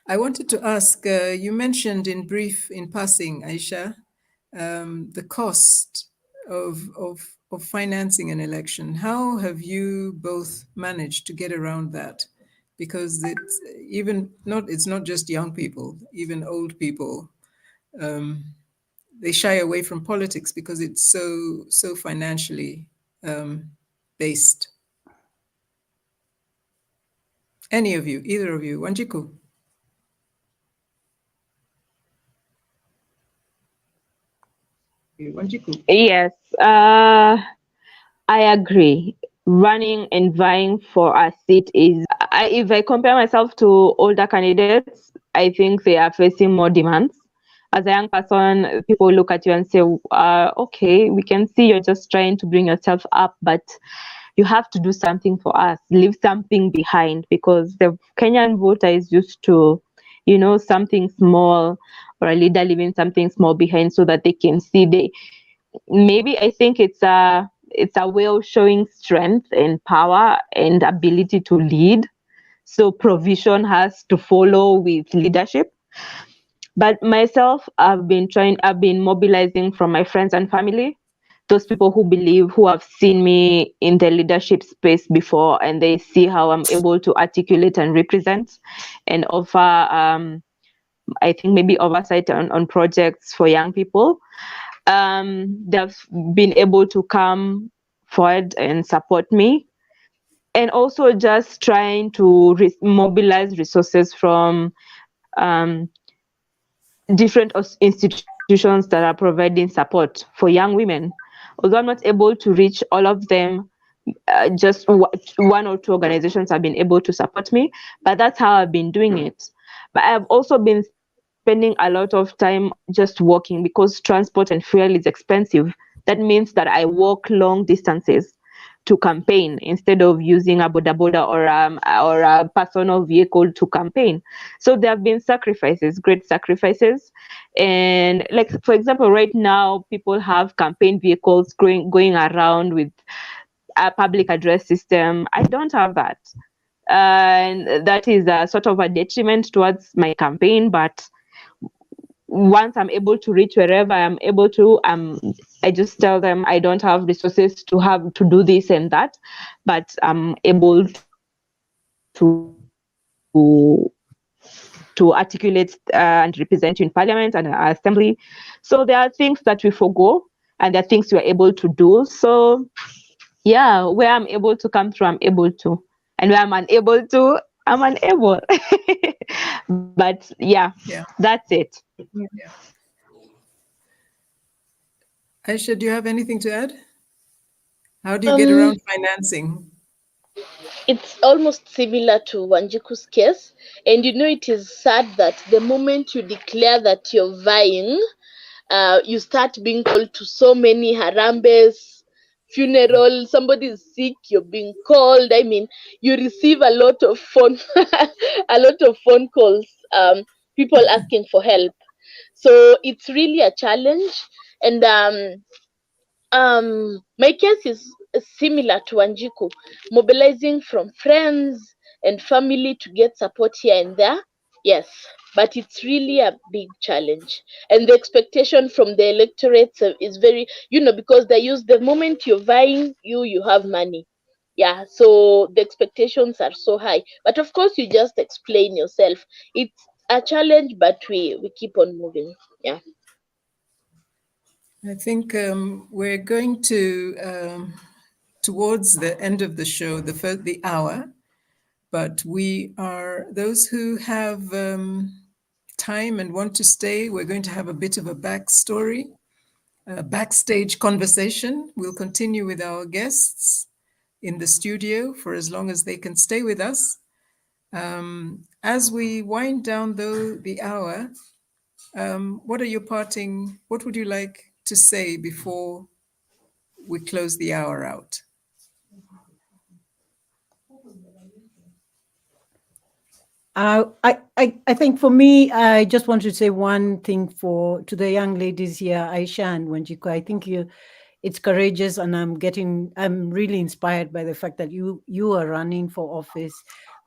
I wanted to ask, you mentioned in brief, in passing, Aisha, the cost of financing an election. How have you both managed to get around that? Because it's not just young people, even old people, they shy away from politics because it's so financially based. Any of you, either of you, Wanjiku? Yes, I agree. Running and vying for a seat is, if I compare myself to older candidates, I think they are facing more demands. As a young person, people look at you and say, okay, we can see you're just trying to bring yourself up, but you have to do something for us, leave something behind, because the Kenyan voter is used to, something small, or a leader leaving something small behind so that they can see I think it's a way of showing strength and power and ability to lead. So provision has to follow with leadership. But myself, I've been mobilizing from my friends and family, those people who have seen me in the leadership space before, and they see how I'm able to articulate and represent and offer, I think, maybe oversight on projects for young people. They've been able to come forward and support me, and also just trying to mobilize resources from different institutions that are providing support for young women. Although I'm not able to reach all of them, just one or two organizations have been able to support me, but that's how I've been doing it. But I've also been spending a lot of time just walking, because transport and fuel is expensive. That means that I walk long distances to campaign instead of using a boda or a personal vehicle to campaign. So there have been sacrifices, great sacrifices. And like, for example, right now people have campaign vehicles going around with a public address system. I don't have that. And that is a sort of a detriment towards my campaign. But once I'm able to reach wherever I'm able to, I just tell them I don't have resources to do this and that, but I'm able to articulate and represent you in Parliament and Assembly. So there are things that we forgo, and there are things we're able to do. So yeah, where I'm able to come through, I'm able to, and where I'm unable to, I'm unable. But yeah, that's it. Yeah. Aisha, do you have anything to add? How do you get around financing? It's almost similar to Wanjiku's case. And it is sad that the moment you declare that you're vying, you start being called to so many harambes, funeral, somebody is sick, you're being called. I mean, you receive a lot of phone calls, people asking for help. So it's really a challenge. And my case is similar to Wanjiku, mobilizing from friends and family to get support here and there. Yes, but it's really a big challenge. And the expectation from the electorate is very, because they use the moment you're vying, you have money. Yeah, so the expectations are so high. But of course, you just explain yourself. It's a challenge, but we keep on moving. Yeah. I think we're going to towards the end of the show, the hour, but we are, those who have time and want to stay, we're going to have a bit of a backstory, a backstage conversation. We'll continue with our guests in the studio for as long as they can stay with us. As we wind down the hour, what would you like to say before we close the hour out? I think for me, I just want to say one thing to the young ladies here, Aisha and Wanjiku. I think it's courageous, and I'm really inspired by the fact that you are running for office.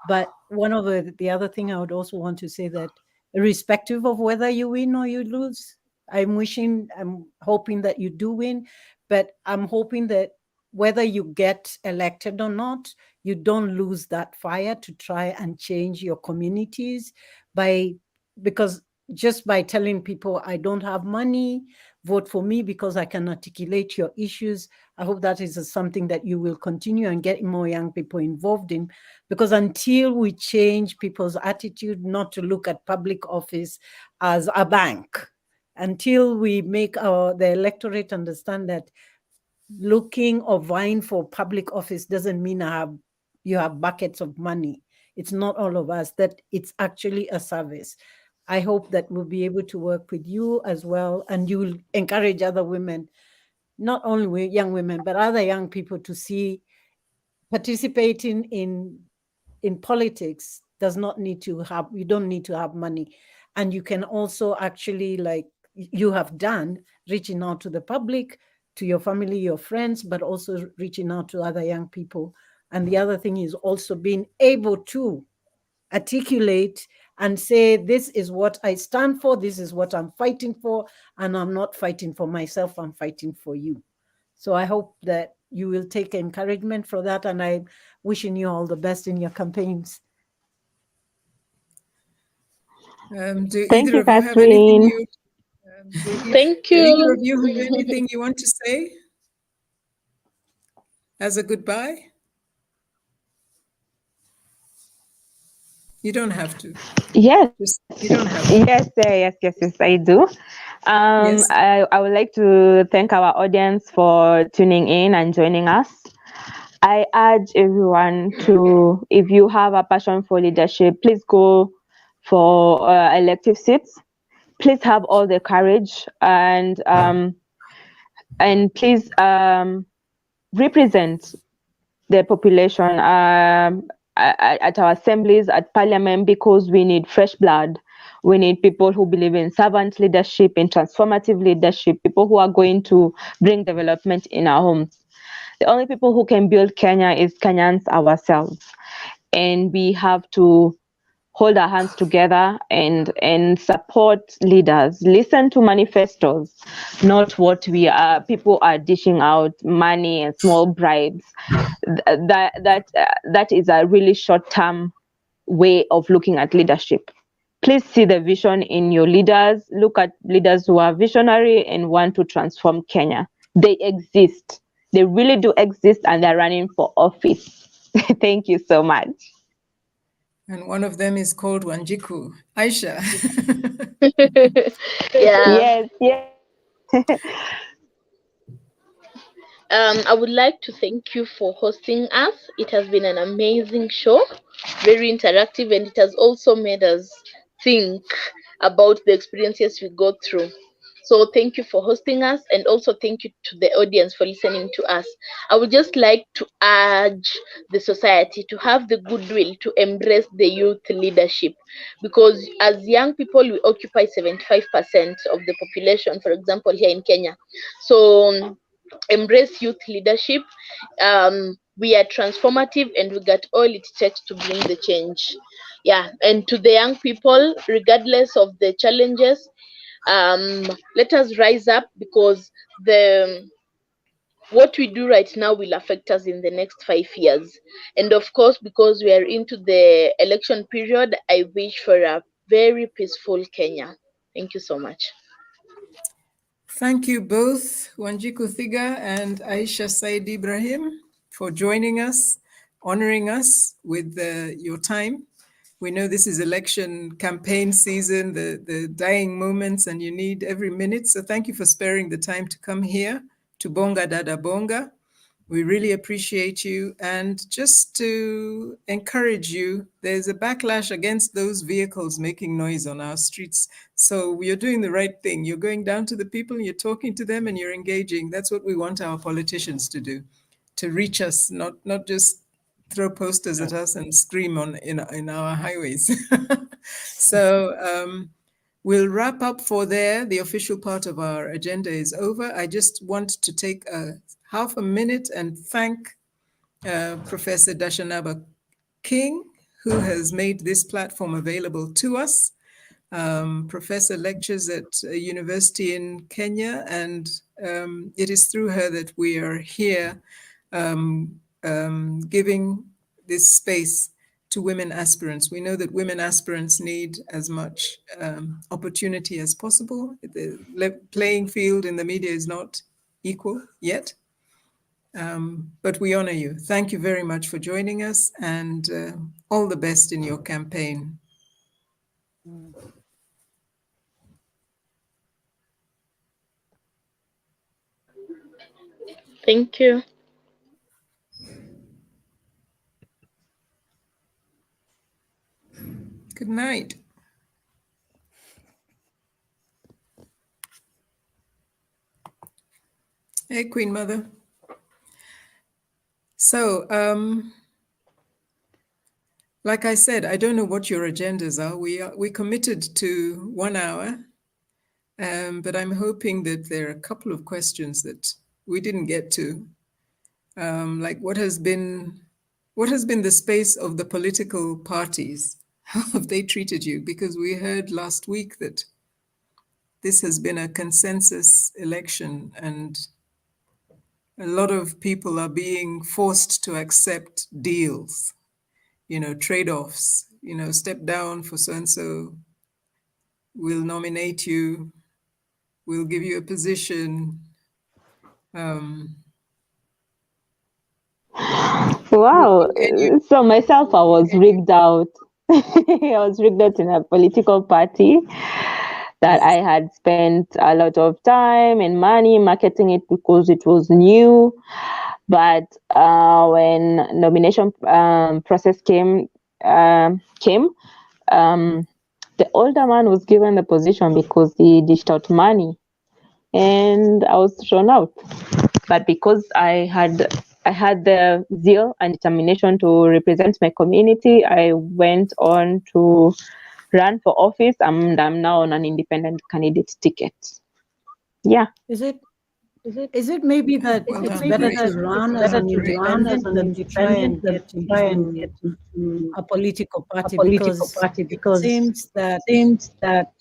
But one of the other thing I would also want to say, that irrespective of whether you win or you lose, I'm hoping that you do win, but I'm hoping that whether you get elected or not, you don't lose that fire to try and change your communities because just by telling people I don't have money, vote for me because I can articulate your issues. I hope that is something that you will continue and get more young people involved in, because until we change people's attitude not to look at public office as a bank, until we make the electorate understand that looking or vying for public office doesn't mean you have buckets of money. It's not all of us, that it's actually a service. I hope that we'll be able to work with you as well, and you will encourage other women, not only young women, but other young people, to see participating in politics you don't need to have money. And you can also actually, like you have done, reaching out to the public, to your family, your friends, but also reaching out to other young people. And the other thing is also being able to articulate and say, this is what I stand for, this is what I'm fighting for, and I'm not fighting for myself, I'm fighting for you. So I hope that you will take encouragement for that, and I'm wishing you all the best in your campaigns. Do Thank either you, of you have anything Thank you. Either of you have anything you want to say as a goodbye? You don't have to. Yes. You don't have to. Yes, I do. Yes. I would like to thank our audience for tuning in and joining us. I urge everyone to, if you have a passion for leadership, please go for elective seats. Please have all the courage and please represent the population at our assemblies, at parliament, because we need fresh blood. We need people who believe in servant leadership, in transformative leadership, people who are going to bring development in our homes. The only people who can build Kenya is Kenyans ourselves. And we have to hold our hands together and support leaders. Listen to manifestos, not what people are dishing out money and small bribes. That is a really short-term way of looking at leadership. Please see the vision in your leaders. Look at leaders who are visionary and want to transform Kenya. They exist. They really do exist, and they're running for office. Thank you so much. And one of them is called Wanjiku. Aisha. Yeah. Yes. I would like to thank you for hosting us. It has been an amazing show, very interactive, and it has also made us think about the experiences we go through. So thank you for hosting us, and also thank you to the audience for listening to us. I would just like to urge the society to have the goodwill to embrace the youth leadership, because as young people, we occupy 75% of the population, for example, here in Kenya. So embrace youth leadership. We are transformative, and we got all it takes to bring the change. Yeah, and to the young people, regardless of the challenges, let us rise up, because what we do right now will affect us in the next 5 years. And of course, because we are into the election period, I wish for a very peaceful Kenya. Thank you so much. Thank you both, Wanjiku Thiga and Aisha Said Ibrahim, for joining us, honoring us with your time. We know this is election campaign season, the dying moments, and you need every minute. So thank you for sparing the time to come here to BongaDadaBonga. We really appreciate you. And just to encourage you, there's a backlash against those vehicles making noise on our streets. So you're doing the right thing. You're going down to the people, you're talking to them, and you're engaging. That's what we want our politicians to do, to reach us, not just throw posters at us and scream in our highways. So we'll wrap up for there. The official part of our agenda is over. I just want to take half a minute and thank Professor Dashanaba King, who has made this platform available to us. Professor lectures at a university in Kenya, and it is through her that we are here giving this space to women aspirants. We know that women aspirants need as much opportunity as possible. The playing field in the media is not equal yet, but we honor you. Thank you very much for joining us, and all the best in your campaign. Thank you. Good night. Hey, Queen Mother. So, like I said, I don't know what your agendas are. We committed to 1 hour, but I'm hoping that there are a couple of questions that we didn't get to, like what has been the space of the political parties? How have they treated you? Because we heard last week that this has been a consensus election, and a lot of people are being forced to accept deals, trade-offs, step down for so-and-so, we'll nominate you, we'll give you a position. Wow. So myself, I was rigged out. I was rigged out in a political party that I had spent a lot of time and money marketing it because it was new. But when nomination process came, the older man was given the position because he dished out money, and I was thrown out. But because I had the zeal and determination to represent my community, I went on to run for office, and I'm now on an independent candidate ticket. Yeah. Is it maybe that Well it's done. better Great. to run as an independent than to try and get into a political party? Because it seems that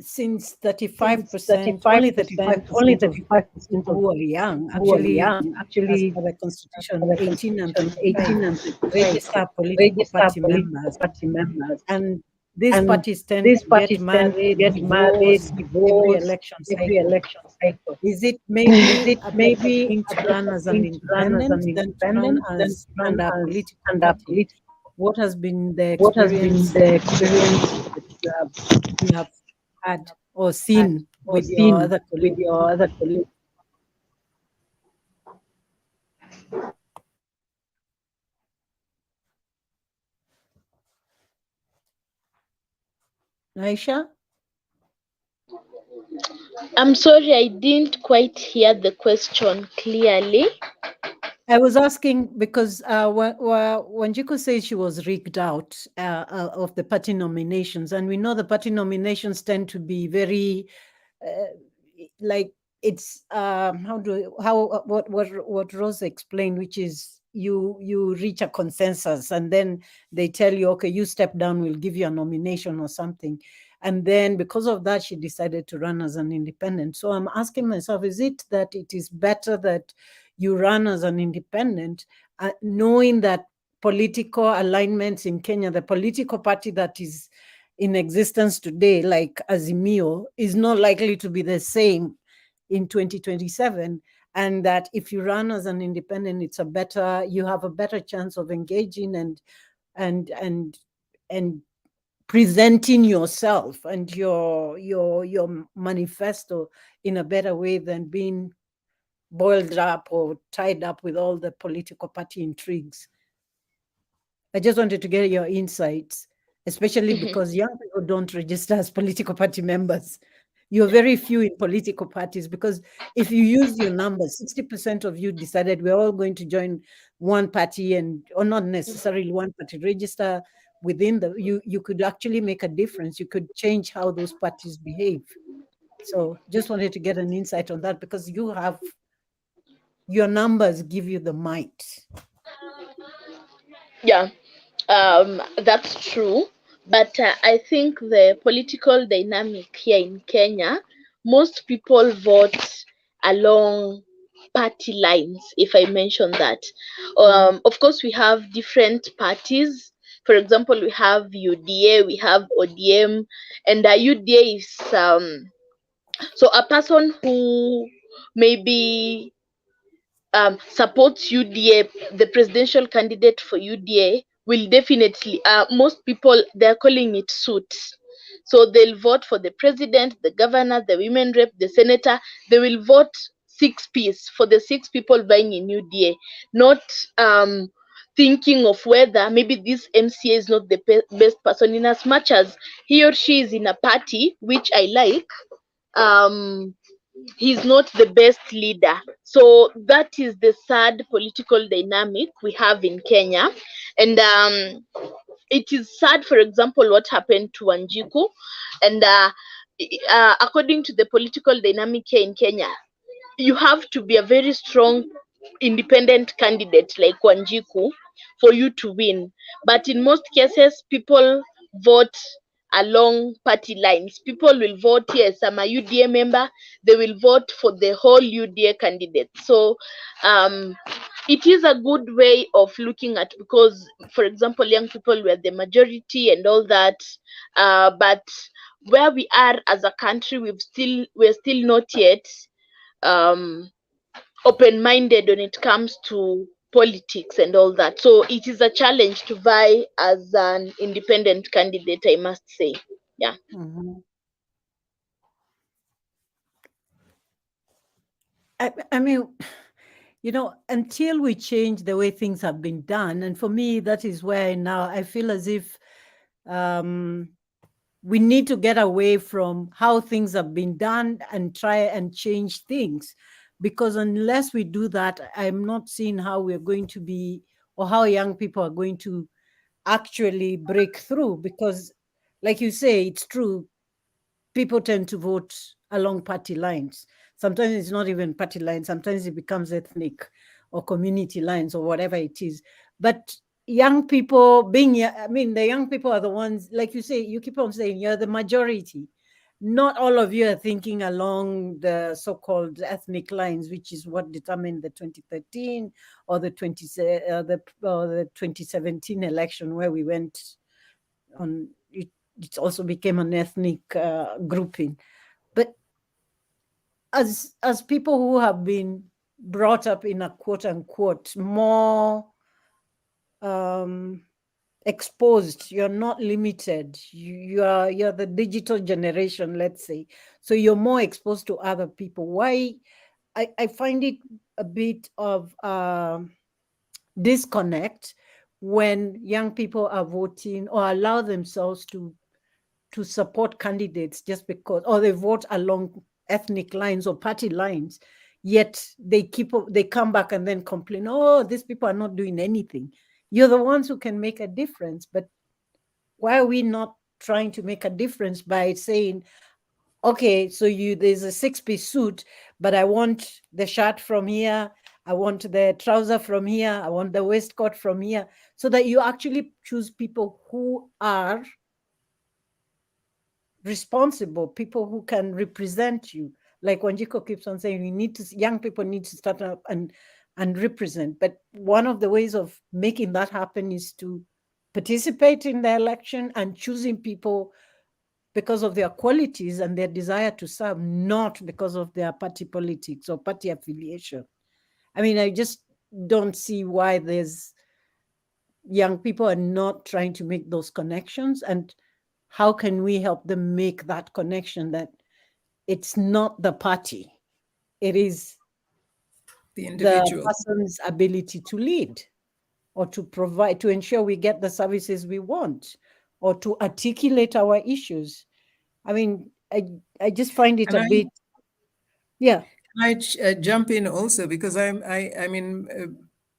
since 35%, only 35% of people who are young, actually, as per the constitution, 18 and 25, register political party members. And these parties tend to get married, divorce every election cycle. Is it maybe a better thing to run as an independent than to run as under a political party? What has been the experience that you have had or seen with your other colleagues? Aisha? I'm sorry, I didn't quite hear the question clearly. I was asking because when Wanjiku says she was rigged out of the party nominations, and we know the party nominations tend to be very, like it's what Rose explained, which is you reach a consensus, and then they tell you, okay, you step down, we'll give you a nomination or something. And then because of that, she decided to run as an independent. So I'm asking myself, is it that it is better that you run as an independent, knowing that political alignments in Kenya, the political party that is in existence today, like Azimio, is not likely to be the same in 2027, and that if you run as an independent, you have a better chance of engaging and presenting yourself and your manifesto in a better way than being boiled up or tied up with all the political party intrigues. I just wanted to get your insights, especially because young people don't register as political party members. You're very few in political parties, because if you use your numbers, 60% of you decided we're all going to join one party, or not necessarily one party, register within you could actually make a difference. You could change how those parties behave. So just wanted to get an insight on that, because your numbers give you the might. Yeah, that's true. But I think the political dynamic here in Kenya, most people vote along party lines, if I mention that. Of course, we have different parties. For example, we have UDA, we have ODM, and UDA is so a person who maybe supports UDA, the presidential candidate for UDA will definitely, most people, they're calling it suits. So they'll vote for the president, the governor, the women rep, the senator. They will vote 6 piece for the 6 people vying in UDA, not thinking of whether maybe this MCA is not the best person, in as much as he or she is in a party, which I like. He's not the best leader. So that is the sad political dynamic we have in Kenya. And it is sad, for example, what happened to Wanjiku. And according to the political dynamic here in Kenya, you have to be a very strong independent candidate like Wanjiku for you to win. But in most cases, people vote along party lines. People will vote, yes, I'm a UDA member, they will vote for the whole UDA candidate. So it is a good way of looking at, because, for example, young people were the majority and all that. But where we are as a country, we're still not yet open-minded when it comes to politics and all that. So it is a challenge to vie as an independent candidate, I must say. Yeah. I mean, you know, until we change the way things have been done, and for me, that is where now I feel as if we need to get away from how things have been done and try and change things. Because unless we do that, I'm not seeing how we're going to be, or how young people are going to actually break through. Because, like you say, it's true, people tend to vote along party lines. Sometimes it's not even party lines, sometimes it becomes ethnic or community lines or whatever it is. But young people I mean, the young people are the ones, like you say, you keep on saying you're the majority. Not all of you are thinking along the so-called ethnic lines, which is what determined the 2013 or the 2017 election, where we went on. It also became an ethnic grouping. But as people who have been brought up in a quote unquote more exposed, you're not limited, you're the digital generation, let's say, so you're more exposed to other people. Why I find it a bit of disconnect when young people are voting or allow themselves to support candidates just because, or they vote along ethnic lines or party lines, yet they come back and then complain, oh, these people are not doing anything. You're the ones who can make a difference. But why are we not trying to make a difference by saying, okay, so there's a 6-piece suit, but I want the shirt from here, I want the trouser from here, I want the waistcoat from here, so that you actually choose people who are responsible, people who can represent you. Like Wanjiko keeps on saying, young people need to start up and represent. But one of the ways of making that happen is to participate in the election and choosing people because of their qualities and their desire to serve, not because of their party politics or party affiliation. I mean, I just don't see why young people are not trying to make those connections. And how can we help them make that connection, that it's not the party, it is the individual, the person's ability to lead or to provide, to ensure we get the services we want, or to articulate our issues. I mean, I just find it a bit, yeah. Can I jump in also, because I mean,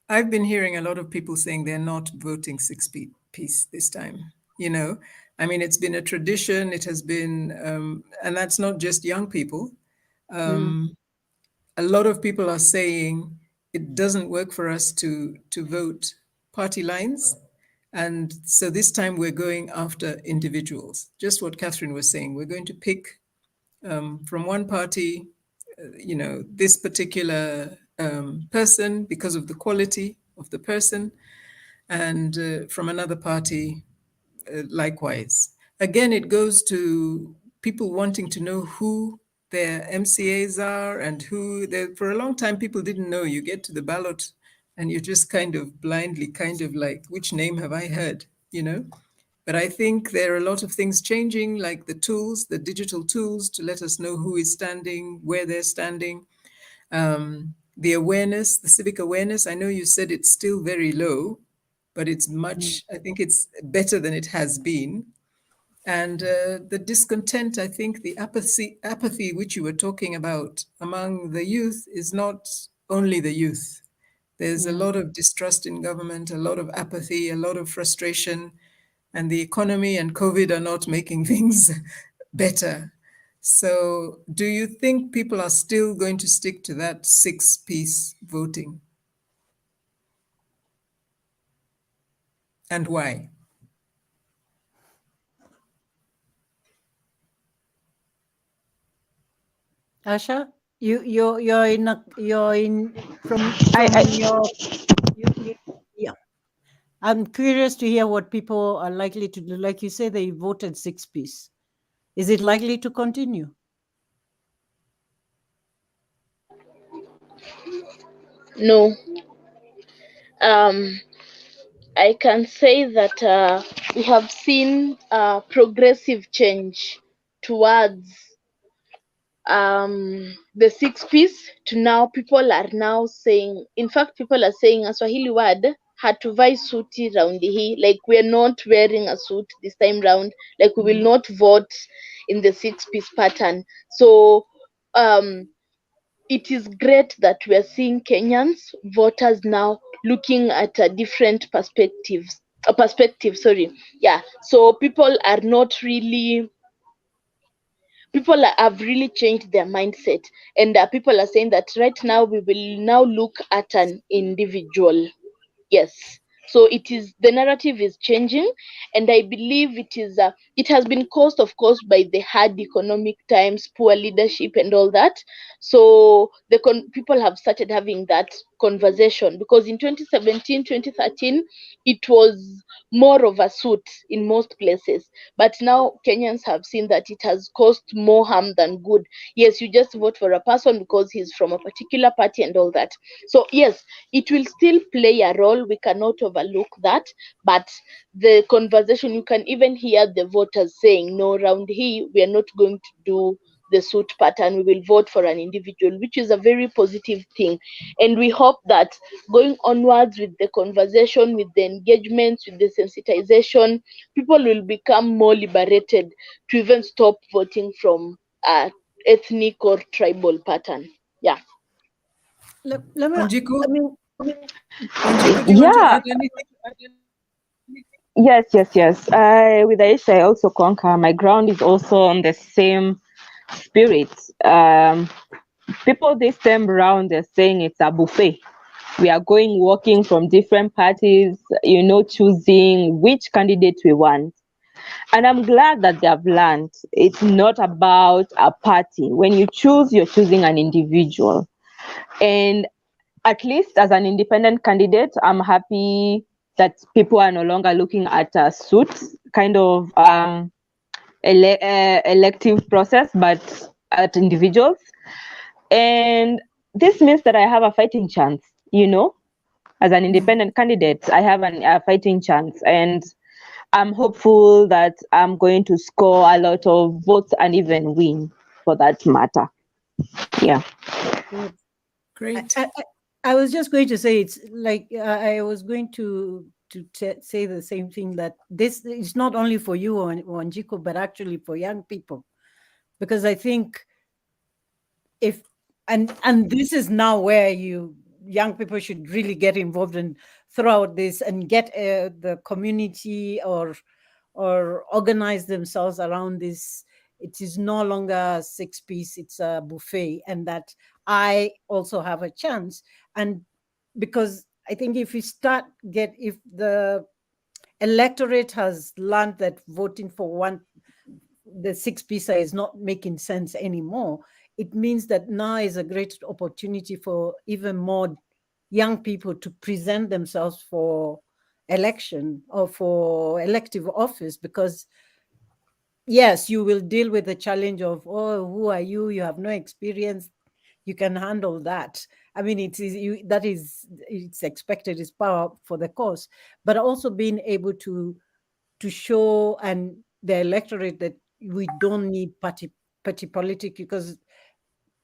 I've been hearing a lot of people saying they're not voting 6-piece this time. You know, I mean, it's been a tradition. It has been, and that's not just young people. A lot of people are saying it doesn't work for us to vote party lines. And so this time we're going after individuals. Just what Catherine was saying, we're going to pick from one party, you know, this particular person because of the quality of the person, and from another party, likewise. Again, it goes to people wanting to know who their MCAs are and who for a long time, people didn't know. You get to the ballot and you're just kind of blindly kind of like, which name have I heard, you know? But I think there are a lot of things changing, like the tools, the digital tools to let us know who is standing, where they're standing. The awareness, the civic awareness, I know you said it's still very low, but it's much, I think it's better than it has been. And the discontent, I think the apathy which you were talking about among the youth is not only the youth. There's a lot of distrust in government, a lot of apathy, a lot of frustration, and the economy and COVID are not making things better. So do you think people are still going to stick to that 6-piece voting? And why? Asha, you're in yeah. I'm curious to hear what people are likely to do. Like you say, they voted 6-piece. Is it likely to continue? No. I can say that we have seen progressive change towards the 6 piece to now people are now saying, in fact people are saying a Swahili word hatuvai suti raundi hii, like we're not wearing a suit this time round, like we will not vote in the 6 piece pattern. So it is great that we are seeing Kenyans voters now looking at a different perspective. Yeah, so people are not really, have really changed their mindset, and people are saying that right now we will now look at an individual. Yes, so the narrative is changing, and I believe it has been caused, of course, by the hard economic times, poor leadership and all that. So people have started having that conversation, because in 2017, 2013 it was more of a suit in most places, but now Kenyans have seen that it has caused more harm than good. Yes, you just vote for a person because he's from a particular party and all that. So yes, it will still play a role, we cannot overlook that, but the conversation, you can even hear the voters saying, no, round here we are not going to do the suit pattern, we will vote for an individual, which is a very positive thing. And we hope that going onwards with the conversation, with the engagements, with the sensitization, people will become more liberated to even stop voting from ethnic or tribal pattern. Yeah. Let me, Wanjiku, I mean, Wanjiku, do you want to Yeah. add anything? Yes. With Aisha, I also concur. My ground is also on the same spirit. People this time around, they're saying it's a buffet. We are walking from different parties, choosing which candidate we want. And I'm glad that they have learned it's not about a party. When you choose, you're choosing an individual. And at least as an independent candidate, I'm happy that people are no longer looking at a suit kind of elective process, but at individuals. And this means that I have a fighting chance, as an independent candidate, I have a fighting chance. And I'm hopeful that I'm going to score a lot of votes and even win for that matter. Yeah. Great. I was just going to say, it's like I was going to say the same thing, that this is not only for you, Wanjiku, but actually for young people, because I think and this is now where young people should really get involved and throughout this and get the community or organize themselves around this. It is no longer a 6-piece, it's a buffet, and that I also have a chance. And because I think if the electorate has learned that voting for the 6-piece is not making sense anymore, it means that now is a great opportunity for even more young people to present themselves for election or for elective office, because yes, you will deal with the challenge of, oh, who are you? You have no experience. You can handle that. I mean, it's expected, it's power for the cause, but also being able to show and the electorate that we don't need party politics, because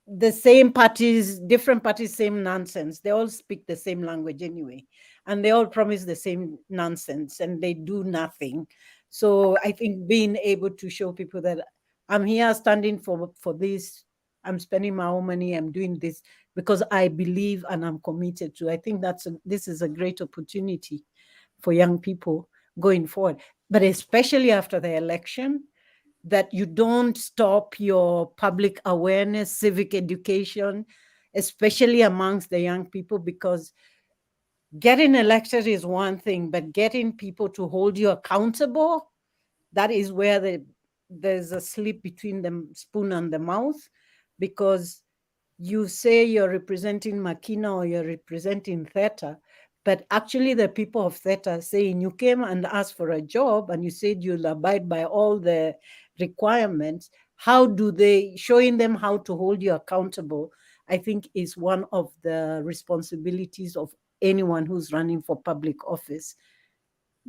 the same parties, different parties, same nonsense. They all speak the same language anyway, and they all promise the same nonsense, and they do nothing. So I think being able to show people that I'm here standing for this, I'm spending my own money, I'm doing this because I believe and I'm committed to. I think this is a great opportunity for young people going forward, but especially after the election, that you don't stop your public awareness, civic education, especially amongst the young people, because getting elected is one thing, but getting people to hold you accountable, that is where there's a slip between the spoon and the mouth, because you say you're representing Makina or you're representing Theta, but actually the people of Theta saying you came and asked for a job and you said you'll abide by all the requirements. How do they, showing them how to hold you accountable, I think is one of the responsibilities of anyone who's running for public office,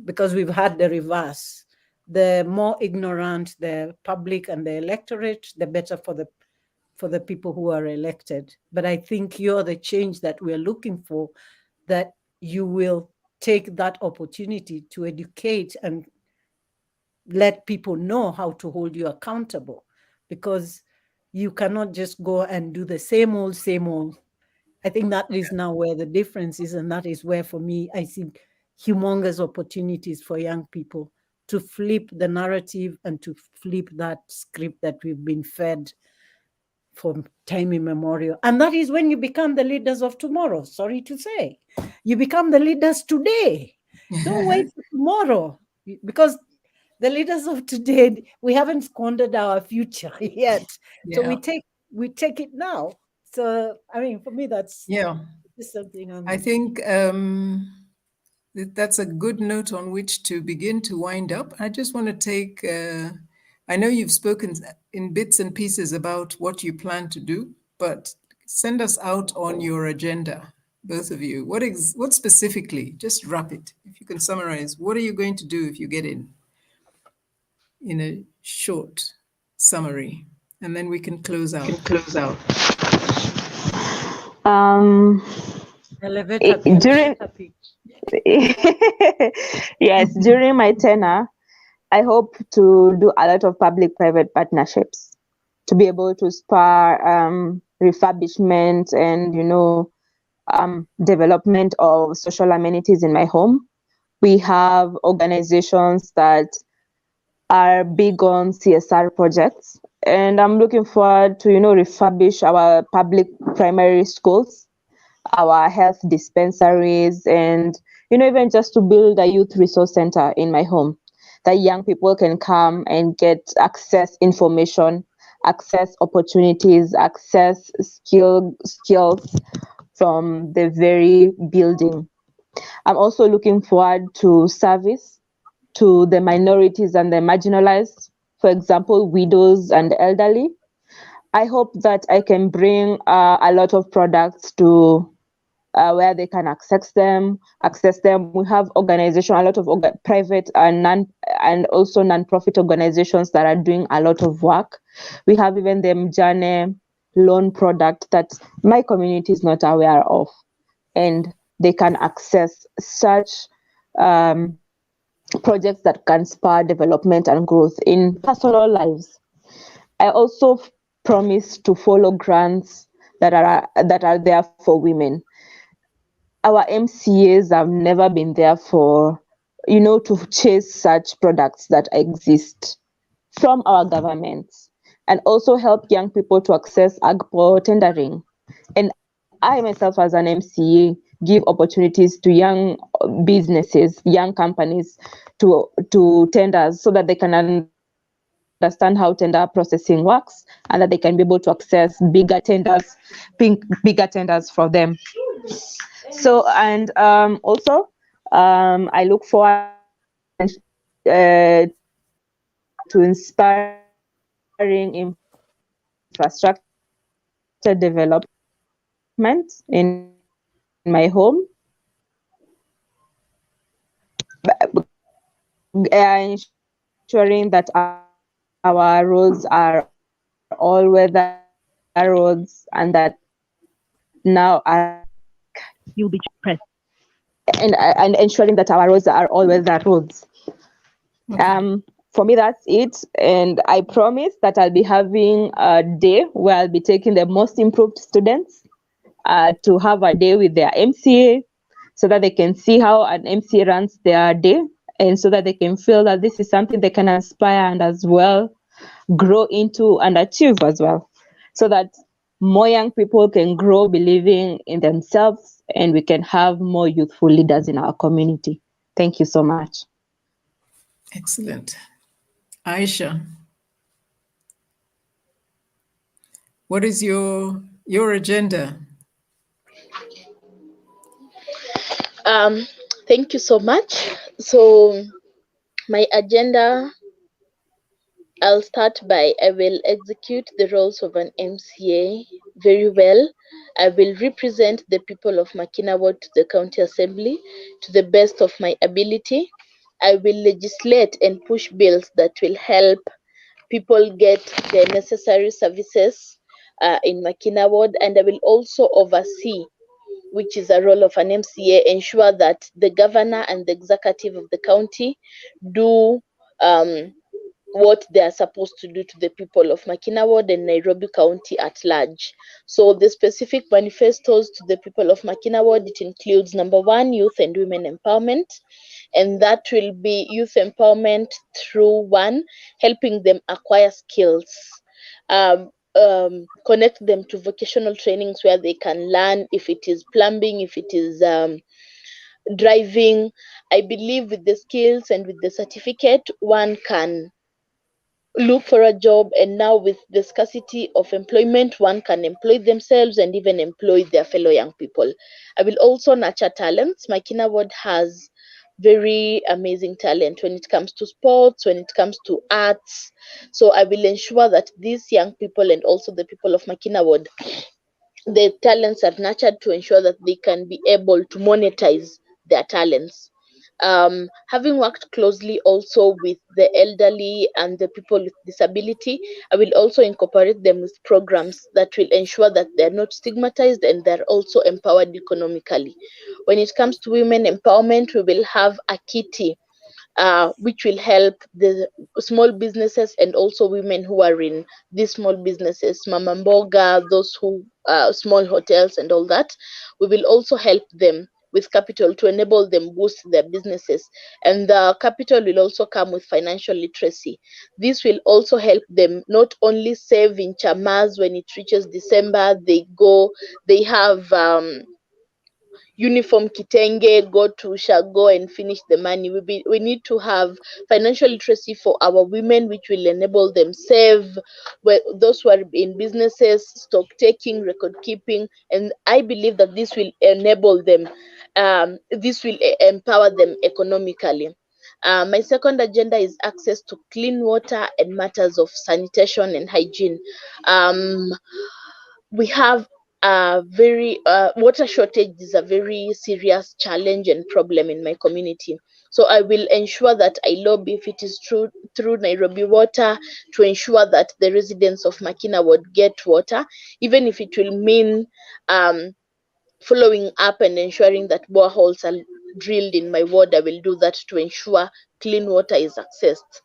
because we've had the reverse. The more ignorant the public and the electorate, the better for for the people who are elected. But I think you're the change that we're looking for, that you will take that opportunity to educate and let people know how to hold you accountable, because you cannot just go and do the same old, same old. I think that is now where the difference is. And that is where, for me, I see humongous opportunities for young people to flip the narrative and to flip that script that we've been fed from time immemorial. And that is when you become the leaders of tomorrow. Sorry to say, you become the leaders today. Don't wait for tomorrow, because the leaders of today, we haven't squandered our future yet. Yeah. So we take it now. So, I mean, for me, that's something. I think that's a good note on which to begin to wind up. I just want to take, I know you've spoken in bits and pieces about what you plan to do, but send us out on your agenda, both of you. What specifically, just wrap it. If you can summarize, what are you going to do if you get in a short summary, and then we can close out. Elevator pitch. Yes, during my tenure, I hope to do a lot of public-private partnerships to be able to spur refurbishment and development of social amenities in my home. We have organizations that are big on CSR projects, and I'm looking forward to refurbish our public primary schools, our health dispensaries, and even just to build a youth resource center in my home that young people can come and get access information, access opportunities, access skills from the very building. I'm also looking forward to service to the minorities and the marginalized, for example, widows and elderly. I hope that I can bring a lot of products to where they can access them. We have organizations, a lot of private and also non-profit organizations that are doing a lot of work. We have even the Mjane loan product that my community is not aware of, and they can access such projects that can spur development and growth in personal lives. I also promise to follow grants that are there for women. Our MCAs have never been there for, to chase such products that exist from our governments, and also help young people to access AGPO tendering. And I myself, as an MCA, give opportunities to young businesses, young companies to tenders, so that they can understand how tender processing works, and that they can be able to access bigger tenders for them. So, and also, I look forward to inspiring infrastructure development in my home, ensuring that our roads are all-weather roads, and that now you'll be pressed, and ensuring that our roads are all-weather roads. Okay. For me, that's it. And I promise that I'll be having a day where I'll be taking the most improved students to have a day with their MCA, so that they can see how an MCA runs their day, and so that they can feel that this is something they can aspire and as well grow into and achieve as well, so that more young people can grow believing in themselves, and we can have more youthful leaders in our community. Thank you so much. Excellent. Aisha, what is your agenda? Thank you so much. So my agenda, I'll start by, I will execute the roles of an MCA very well. I will represent the people of Makina Ward to the County Assembly to the best of my ability. I will legislate and push bills that will help people get the necessary services in Makina Ward, and I will also oversee, which is a role of an MCA, ensure that the governor and the executive of the county do what they are supposed to do to the people of Makina Ward and Nairobi County at large. So the specific manifestos to the people of Makina Ward, it includes number 1, youth and women empowerment. And that will be youth empowerment through 1, helping them acquire skills, connect them to vocational trainings where they can learn, if it is plumbing, if it is driving. I believe with the skills and with the certificate, one can look for a job, and now with the scarcity of employment, one can employ themselves and even employ their fellow young people. I will also nurture talents. Makina Ward has very amazing talent when it comes to sports, when it comes to arts. So I will ensure that these young people and also the people of Makina Ward, the talents are nurtured to ensure that they can be able to monetize their talents. Having worked closely also with the elderly and the people with disability, I will also incorporate them with programs that will ensure that they're not stigmatized and they're also empowered economically. When it comes to women empowerment, we will have a kitty which will help the small businesses and also women who are in these small businesses, Mama Mboga, those who small hotels and all that. We will also help them with capital to enable them boost their businesses, and the capital will also come with financial literacy. This will also help them not only save in chamas when it reaches December, they have uniform kitenge, go to shago and finish the money. We need to have financial literacy for our women, which will enable them save, those who are in businesses, stock taking, record keeping, and I believe that this will enable them, this will empower them economically. My second agenda is access to clean water and matters of sanitation and hygiene. We have a very water shortage is a very serious challenge and problem in my community. So I will ensure that I lobby, if it is true, through Nairobi Water, to ensure that the residents of Makina Ward get water, even if it will mean following up and ensuring that boreholes are drilled in my ward. I will do that to ensure clean water is accessed.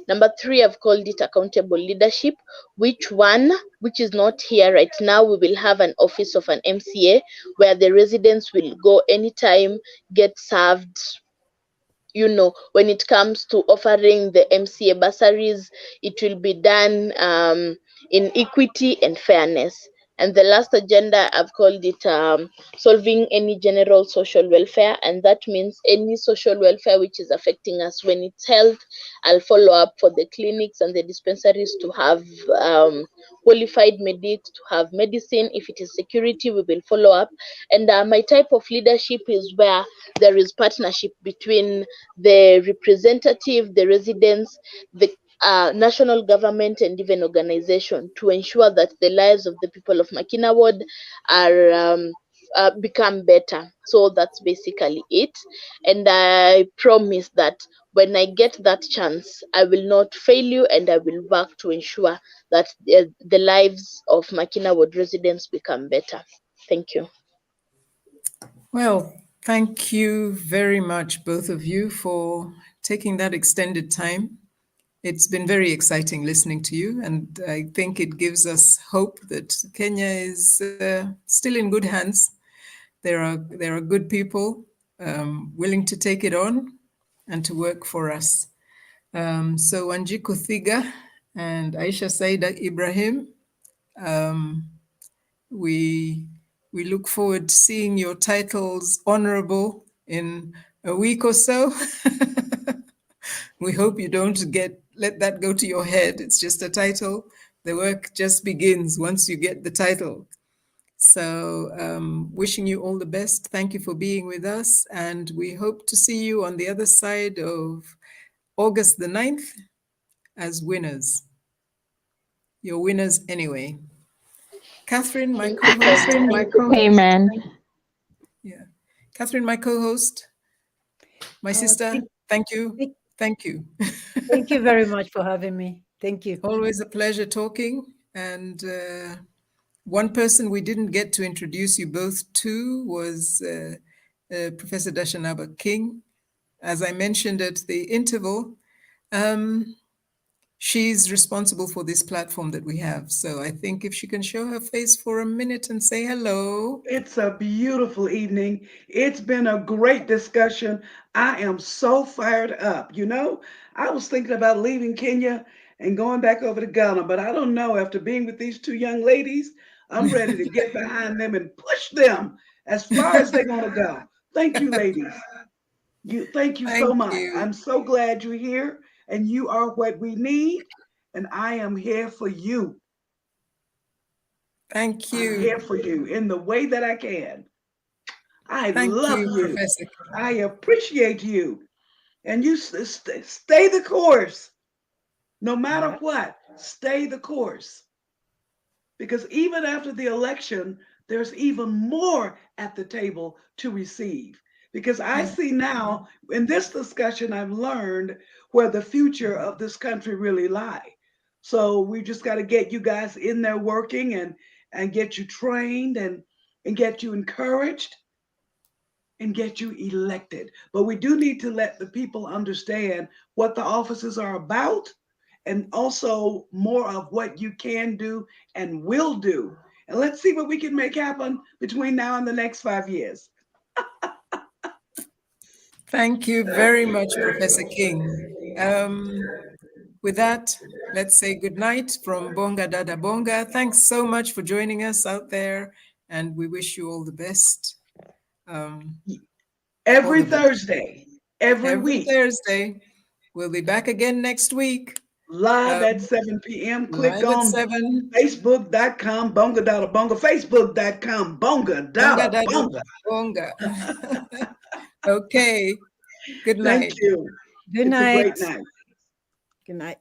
Number 3, I've called it accountable leadership, which is not here right now. We will have an office of an MCA where the residents will go anytime, get served. When it comes to offering the MCA bursaries, it will be done in equity and fairness. And the last agenda, I've called it solving any general social welfare, and that means any social welfare which is affecting us. When it's health, I'll follow up for the clinics and the dispensaries to have qualified medics, to have medicine. If it is security, we will follow up. And my type of leadership is where there is partnership between the representative, the residents, the national government, and even organization, to ensure that the lives of the people of Makina Ward are become better. So that's basically it. And I promise that when I get that chance, I will not fail you, and I will work to ensure that the lives of Makina Ward residents become better. Thank you. Well, thank you very much, both of you, for taking that extended time. It's been very exciting listening to you, and I think it gives us hope that Kenya is still in good hands. There are good people willing to take it on and to work for us. So Wanjiku Thiga and Aisha Saida Ibrahim, we look forward to seeing your titles honorable in a week or so. We hope you don't let that go to your head. It's just a title. The work just begins once you get the title. So wishing you all the best. Thank you for being with us. And we hope to see you on the other side of August the 9th as winners. You're winners anyway. Catherine, my co-host. Amen. Yeah. Catherine, my co-host, my sister, thank you. Thank you. Thank you very much for having me. Thank you. Always a pleasure talking, and One person we didn't get to introduce you both to was Professor Dashanaba King. As I mentioned at the interval, she's responsible for this platform that we have. So I think if she can show her face for a minute and say hello. It's a beautiful evening. It's been a great discussion. I am so fired up. You know, I was thinking about leaving Kenya and going back over to Ghana, but I don't know. After being with these two young ladies, I'm ready to get behind them and push them as far as they're going to go. Thank you, ladies. Thank you so much. I'm so glad you're here, and you are what we need, and I am here for you. Thank you. I'm here for you in the way that I can. I love you. Professor. I appreciate you. And you stay the course. No matter what, stay the course. Because even after the election, there's even more at the table to receive. Because I see now in this discussion, I've learned where the future of this country really lie. So we just got to get you guys in there working and get you trained and get you encouraged and get you elected. But we do need to let the people understand what the offices are about, and also more of what you can do and will do. And let's see what we can make happen between now and the next 5 years. Thank you very much, Professor King. With that, let's say good night from BongaDadaBonga. Thanks so much for joining us out there, and we wish you all the best. Every Thursday, every week. Thursday. We'll be back again next week. Live at 7 p.m. Click on 7. Facebook.com, BongaDadaBonga, Facebook.com, BongaDadaBonga. Bonga. Okay. Good night. Thank you. Good It's night. a great night. Good night.